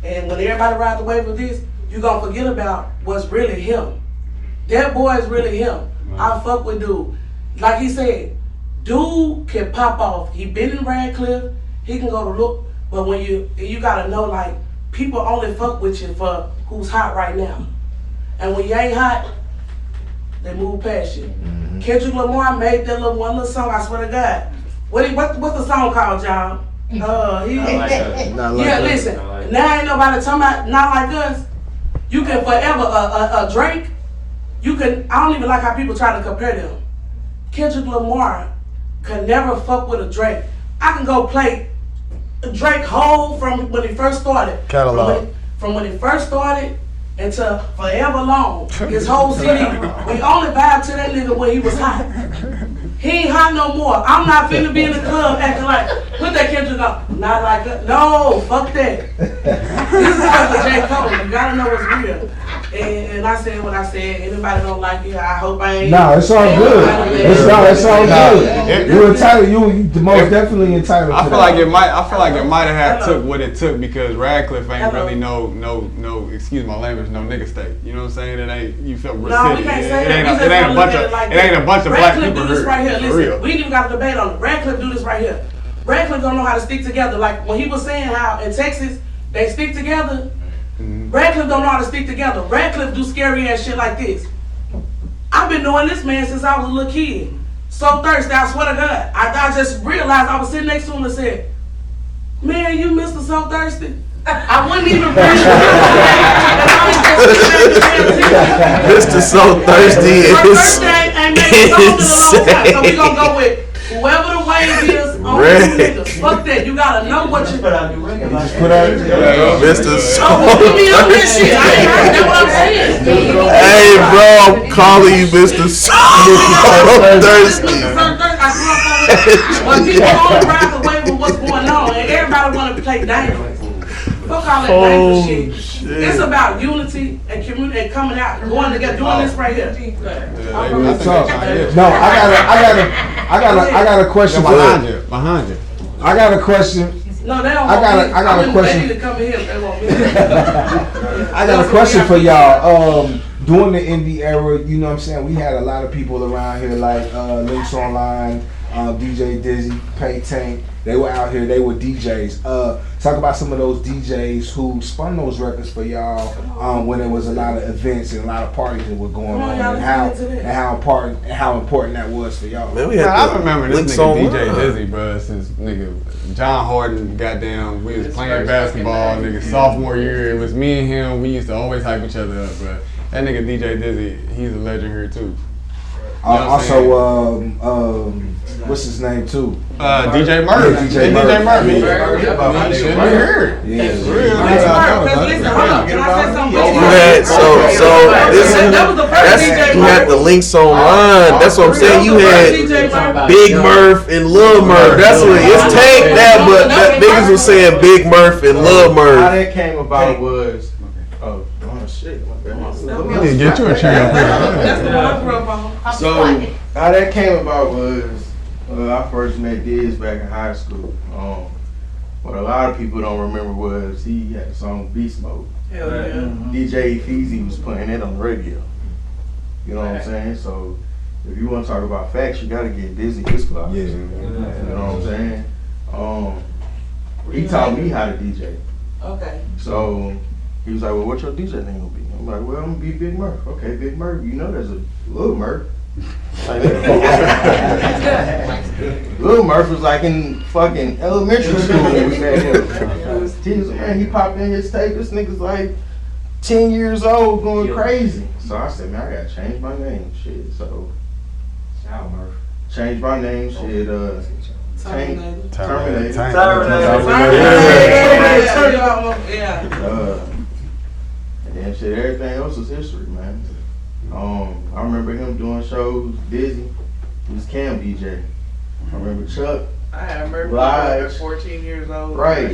And when everybody ride the wave of this, you gonna forget about what's really him. That boy is really him. I fuck with dude. Like he said, dude can pop off. He been in Radcliffe, he can go to look, but when you gotta know, like, people only fuck with you for who's hot right now. And when you ain't hot, they move past you. Mm-hmm. Kendrick Lamar made that one little song, I swear to God. What's the song called, y'all? Listen, now ain't nobody talking about Not Like Us. You can forever, a Drake, I don't even like how people try to compare them. Kendrick Lamar could never fuck with a Drake. I can go play Drake whole from when he first started. Catalog. From when he first started until forever long. His whole CD. We only vibe to that nigga when he was hot. He ain't hot no more. I'm not finna be in the club acting like, put that Kendrick on. Not like that. No, fuck that. This is like a J. Cole. You gotta know what's real. And I said what I said. Anybody don't like it, I hope I ain't. No, it's all good. It's all good. You entitled. You most definitely entitled. I feel like it might. I feel like it might have took what it took because Radcliffe ain't really no. Excuse my language. No nigga state. You know what I'm saying? It ain't. You feel No, we city. can't say It ain't that. it ain't a bunch of black Radcliffe people do this right here. For Listen, real. we ain't even got a debate on it. Radcliffe do this right here. Radcliffe don't know how to stick together. Like when he was saying how in Texas they stick together. Radcliffe don't know how to stick together. Radcliffe do scary ass shit like this. I've been doing this, man, since I was a little kid. So thirsty, I swear to God. I just realized I was sitting next to him and said, man, you Mr. So Thirsty? I wouldn't even breathe. Mr. So Thirsty is insane. So we gonna go with whoever the wave is on you niggas. Fuck that. You gotta know what you put out. Mr. So Put me on this shit. I ain't heard that what I'm saying. Hey, bro, I'm calling you Mr. So Thirsty. I grew up on it. But people only ride the way with what's going on, and everybody wanna play dangerous. Fuck all that dangerous shit. It's about unity and community and coming out, going together, doing this right here. No, I got a question for you. Behind you. I got a question. No, they don't I want me. got a question. They need to come in here if they want me. I got a question for y'all. During the indie era, you know what I'm saying, we had a lot of people around here like Links Online, DJ Dizzy, Pay Tank. They were out here, they were DJs. Talk about some of those DJs who spun those records for y'all when there was a lot of events and a lot of parties that were going on, and how important that was for y'all. Man, I remember this nigga DJ Dizzy, bro. Since nigga John Harden, goddamn, we was playing basketball, nigga sophomore year. It was me and him. We used to always hype each other up, bro. That nigga DJ Dizzy, he's a legend here too. Also, what's his name too? DJ Murphy. DJ Murphy. Yeah. You had the Links Online. That's what I'm saying. You had Big Murph and Lil Murph. That's what it's tanked that, but niggas was saying Big Murph and Lil Murph. How that came about was, oh shit. You need to get you a chair up here. So how that came about was I first met Diz back in high school. What a lot of people don't remember was he had the song Beast Mode. Hell yeah. DJ Feezy was playing it on the radio. You know what I'm saying? So if you want to talk about facts, you gotta get Dizzy his clock. Yeah. You know what I'm saying? He taught me how to DJ. Okay. So he was like, well, what's your DJ name gonna be? I'm like, well, I'm gonna be Big Murph. Okay, Big Murph. You know there's a Little Murph. Like, Little Murph was like in fucking elementary school when we met him. Man, he popped in his tape. This nigga's like 10 years old going crazy. So I said, man, I gotta change my name. Shit. So change my name. Shit. Terminator. And then shit, everything else is history, man. I remember him doing shows, Dizzy. He was Cam DJ. I remember Chuck. I remember Live. 14 years old. Right.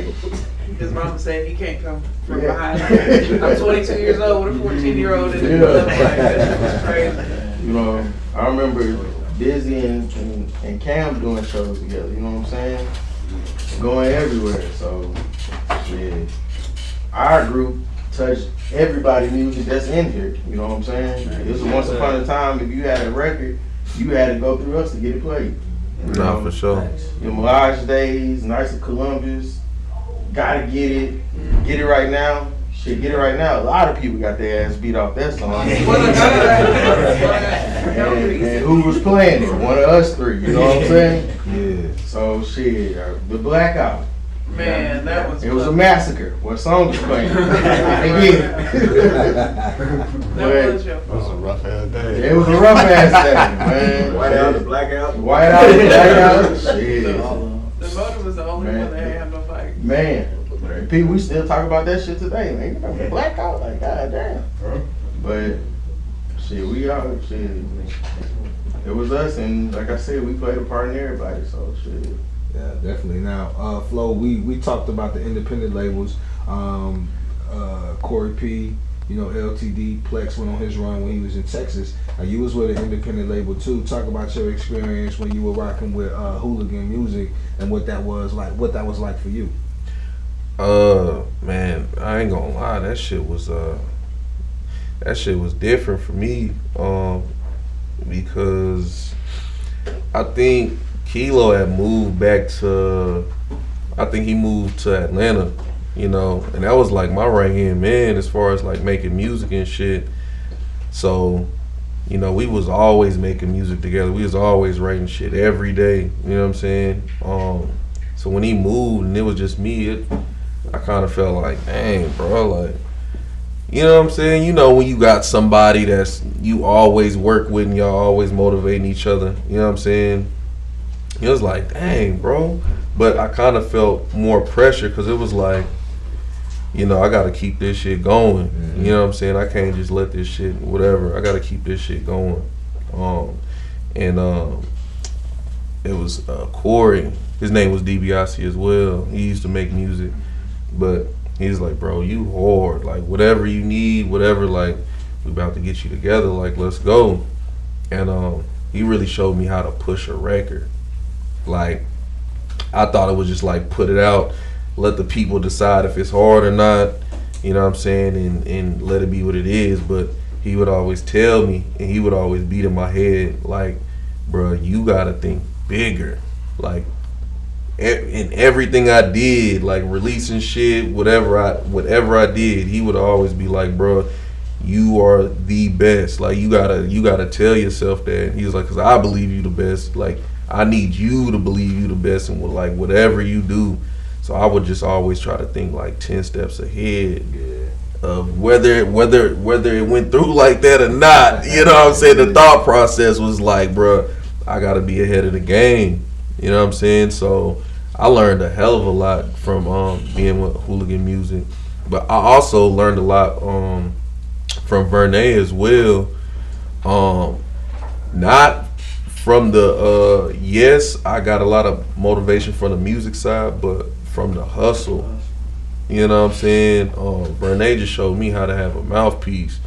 His mama said he can't come from behind. I'm 22 years old with a 14-year-old in the club. That's crazy. You know, I remember Dizzy and Cam doing shows together, you know what I'm saying? Going everywhere. So, shit. Our group touched everybody's music that's in here, you know what I'm saying? It was once upon a time, if you had a record, you had to go through us to get it played. Nah, for sure. Your Mirage Days, Knights of Columbus, Gotta Get It Right Now. Shit, Get It Right Now. A lot of people got their ass beat off that song. and who was playing it? One of us three, you know what I'm saying? Yeah. So shit, the Blackout. Man, that was. It was a massacre. What song was playing? I get it. That was your It was a fault. rough ass day. It was a rough ass day, man. White out, the blackout. White out, blackout. Shit. The motor was the only Man. one that ain't have no fight. Man. People, we still talk about that shit today, man. You know, blackout, like, goddamn. But, shit, we out, shit. It was us, and like I said, we played a part in everybody, so shit. Yeah, definitely. Now, Flo, we talked about the independent labels. Corey P, you know, LTD, Plexx went on his run when he was in Texas. You was with an independent label too. Talk about your experience when you were rocking with Hooligan Music and what that was like for you. Man, I ain't gonna lie, that shit was different for me, because I think Kilo had moved back to, I think he moved to Atlanta, you know, and that was like my right hand man as far as like making music and shit. So, you know, we was always making music together. We was always writing shit every day, you know what I'm saying? So when he moved and it was just me, I kind of felt like, dang, bro, like, you know what I'm saying? You know, when you got somebody that's you always work with and y'all always motivating each other, you know what I'm saying? It was like, dang, bro. But I kind of felt more pressure because it was like, you know, I got to keep this shit going. You know what I'm saying? I can't just let this shit, whatever. I got to keep this shit going. It was Corey. His name was DiBiase as well. He used to make music. But he's like, bro, you hard. Like, whatever you need, whatever, like, we about to get you together. Like, let's go. And he really showed me how to push a record. Like, I thought it was just like put it out, let the people decide if it's hard or not, you know what I'm saying, and let it be what it is. But he would always tell me, and he would always beat in my head, like, bro, you gotta think bigger. Like, in everything I did, like releasing shit, whatever I did, he would always be like, bro, you are the best. Like, you gotta tell yourself that. He was like, cause I believe you the best. Like, I need you to believe you the best in like whatever you do. So I would just always try to think like 10 steps ahead of whether it went through like that or not. You know what I'm saying? The thought process was like, bro, I gotta be ahead of the game. You know what I'm saying? So I learned a hell of a lot from being with Hooligan Music. But I also learned a lot from Vernay as well. Not from the yes, I got a lot of motivation from the music side, but from the hustle. You know what I'm saying? Vernay just showed me how to have a mouthpiece.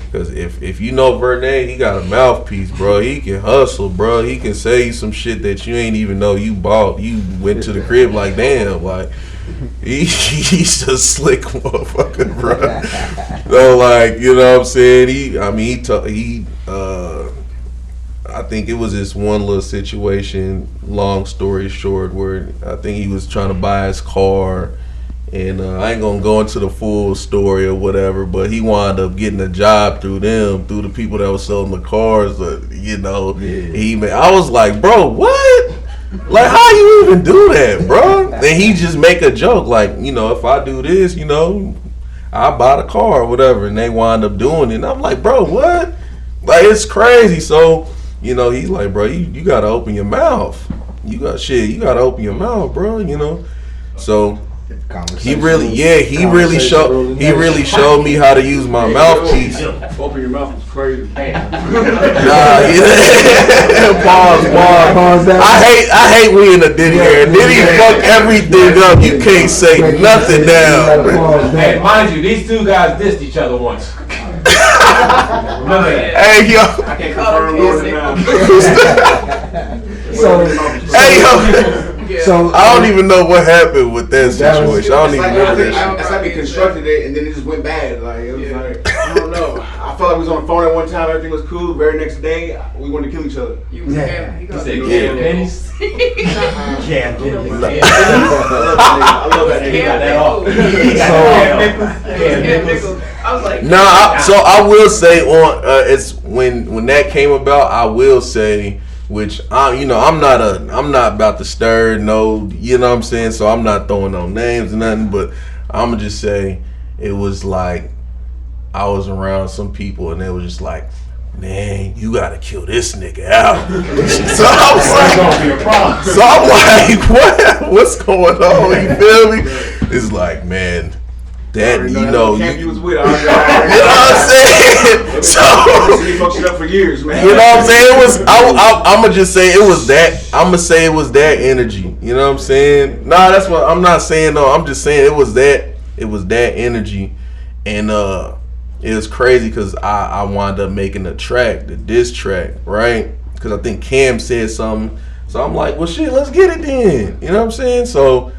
Because if you know Vernay, he got a mouthpiece, bro. He can hustle, bro. He can say you some shit that you ain't even know you bought. You went to the crib like, damn, like, he's a slick motherfucker, bro. So, like, you know what I'm saying? I think it was this one little situation, long story short, where I think he was trying to buy his car. And I ain't gonna go into the full story or whatever, but he wound up getting a job through the people that was selling the cars. You know, I was like, bro, what? Like, how you even do that, bro? And he just make a joke, like, you know, if I do this, you know, I buy the car or whatever, and they wind up doing it. And I'm like, bro, what? Like, it's crazy. So, you know, he's like, bro, you gotta open your mouth. You gotta open your mouth, bro. You know, so. He really showed me how to use my mouthpiece. Open your mouth was crazy. Pause. I hate we in the Diddy here. Diddy fuck everything up. You can't say nothing now. Hey, mind you, these two guys dissed each other once. Remember that. Hey yo. I can't confirm nor deny. Hey yo. So I don't even know what happened with that situation. I don't even remember that shit. It's like they constructed it and then it just went bad. Like, it was like, I don't know. I felt like we was on the phone at one time, everything was cool. Very next day, we wanted to kill each other. He said, "Cam Dennis." Cam Dennis. I love that nigga. I was like, so I will say it's when that came about, I will say which I'm not about to stir no, you know what I'm saying? So I'm not throwing no names or nothing, but I'm gonna just say it was like I was around some people and they was just like, man, you gotta kill this nigga out. So I was like, so I'm like, what's going on? You feel me? It's like, man, that you know was with, you know what I'm saying? So he fucked shit up for years, man. You know what I'm saying? It was. I'm gonna just say it was that. I'm gonna say it was that energy. You know what I'm saying? Nah, that's what I'm not saying. No, I'm just saying it was that. It was that energy, and it was crazy because I wound up making a track, the diss track, right? Because I think Cam said something. So I'm like, well, shit, let's get it then. You know what I'm saying? So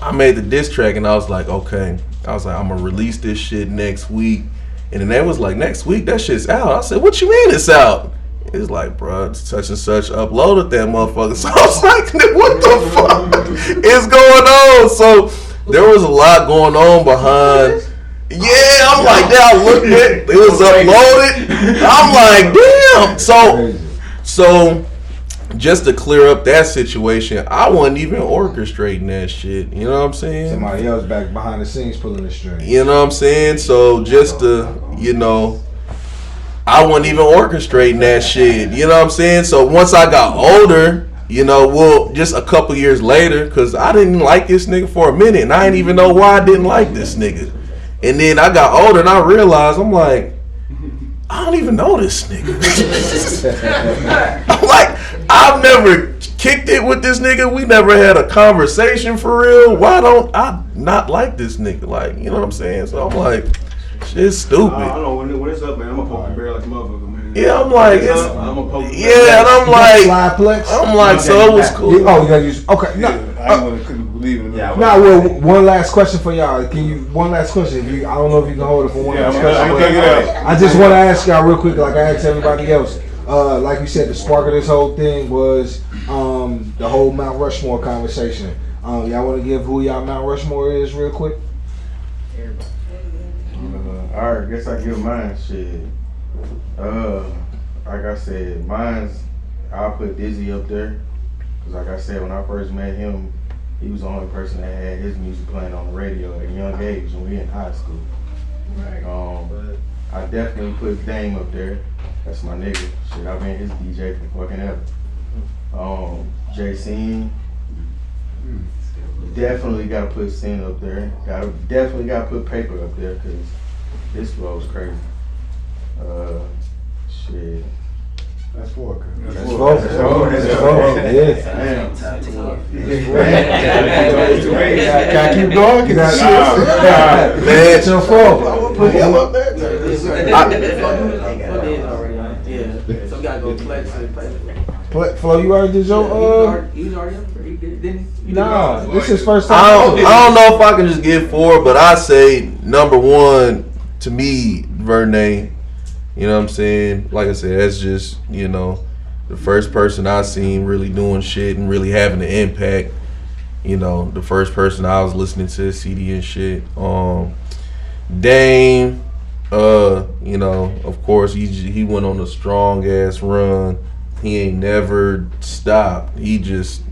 I made the diss track, and I was like, okay. I was like, I'm gonna release this shit next week. And then they was like, next week, that shit's out. I said, what you mean it's out? It's like, bro, it's such and such uploaded that motherfucker. So I was like, what the fuck is going on? So there was a lot going on behind. Yeah, I'm like, I looked at it. It was uploaded. I'm like, damn. So just to clear up that situation, I wasn't even orchestrating that shit. You know what I'm saying? Somebody else back behind the scenes pulling the string. You know what I'm saying? So just to, you know, I wasn't even orchestrating that shit. You know what I'm saying? So once I got older, you know, well, just a couple years later, because I didn't like this nigga for a minute, and I didn't even know why I didn't like this nigga. And then I got older, and I realized, I'm like, I don't even know this nigga. I'm like, I've never kicked it with this nigga. We never had a conversation for real. Why don't I not like this nigga? Like, you know what I'm saying? So I'm like, shit's stupid. I don't know when it's up, man. I'm gonna poke the bear like a motherfucker, man. Yeah, I'm like, I'm gonna poke the yeah, and I'm like, Plexx? I'm like, so it was cool. Oh, you gotta use. Okay, no. I couldn't believe it. Nah, well, one last question for y'all. One last question. I don't know if you can hold it for one last question. I just want to ask y'all real quick, like I asked everybody else. Like you said, the spark of this whole thing was the whole Mount Rushmore conversation. Y'all want to give who y'all Mount Rushmore is real quick? Alright, guess I give mine shit. Like I said, I'll put Dizzy up there. Cause like I said, when I first met him, he was the only person that had his music playing on the radio at a young age when we in high school. Right. I definitely put Dame up there. That's my nigga. Shit, I've been his DJ for fucking ever. J-Scene. Definitely gotta put Scene up there. Definitely gotta put Paper up there, cause this flow is crazy. Shit. That's four. That's four. Yeah. Can I keep going? Man, it's your fault. I would put him up there. Yeah. So we gotta go Plexx and Paper. Flo, you already did your He was already up there. He didn't he? Nah, this is first time. I don't know if I can just give four, but I say number one to me, Vernay. You know what I'm saying? Like I said, that's just, you know, the first person I seen really doing shit and really having an impact. You know, the first person I was listening to his CD and shit. Dame, you know, of course he went on a strong ass run. He ain't never stopped. He just,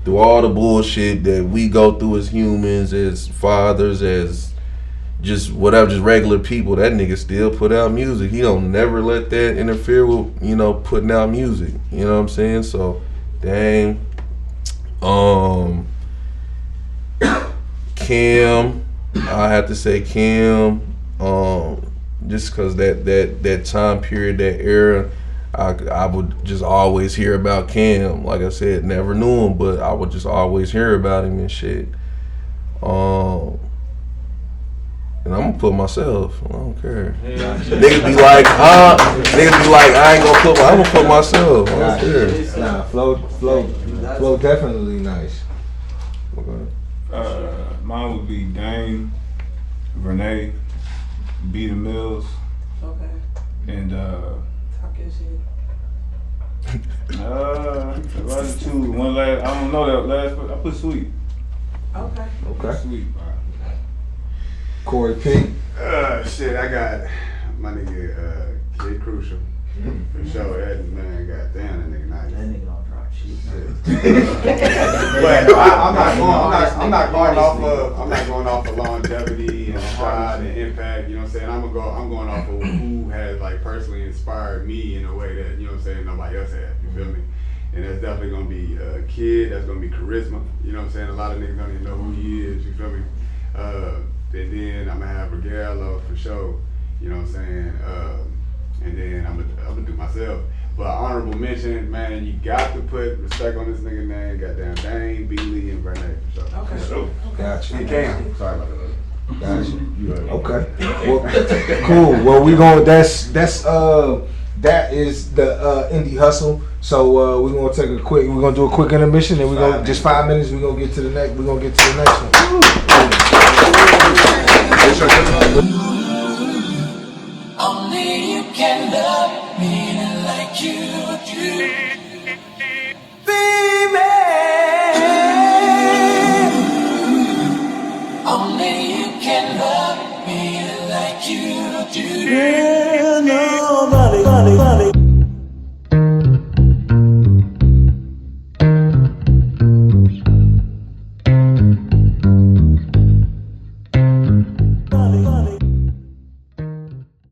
through all the bullshit that we go through as humans, as fathers, as just whatever, just regular people, that nigga still put out music. He don't never let that interfere with, you know, putting out music. You know what I'm saying? So, dang. Cam, I have to say Cam. Just cause that time period, that era, I would just always hear about Cam. Like I said, never knew him, but I would just always hear about him and shit. And I'm gonna put myself. I don't care. Niggas be like, I ain't gonna put. I'm gonna put myself. I don't care. Nah, Flow, definitely nice. Okay. Mine would be Dame, Vernay, B the Mills. Okay. And Talking shit. Last two. One last. I don't know that last. I put Sweet. Okay. Sweet. Corey P. Shit, I got my nigga Kid Crucial. For sure, that man, goddamn, that nigga nice. That nigga don't drop shit. But I'm not going off of longevity and stride and impact. You know what I'm saying? I'm going off of who has like personally inspired me in a way that, you know what I'm saying, nobody else has. You feel me? And that's definitely gonna be a kid. That's gonna be charisma. You know what I'm saying? A lot of niggas don't even know who he is. You feel me? And then I'm gonna have Regallo for sure. You know what I'm saying? And then I'm gonna do myself. But honorable mention, man, you got to put respect on this nigga name. Goddamn Dane, Beasley, and Vernay for sure. Okay. Sure. Gotcha. And Cam. Sorry about that. Gotcha. Okay. Well, cool. Well, we going. That is the indie hustle. So we're gonna take a quick. We're gonna do a quick intermission, and we're gonna just 5 minutes. We're gonna get to the next. We're gonna get to the next one. Only you can love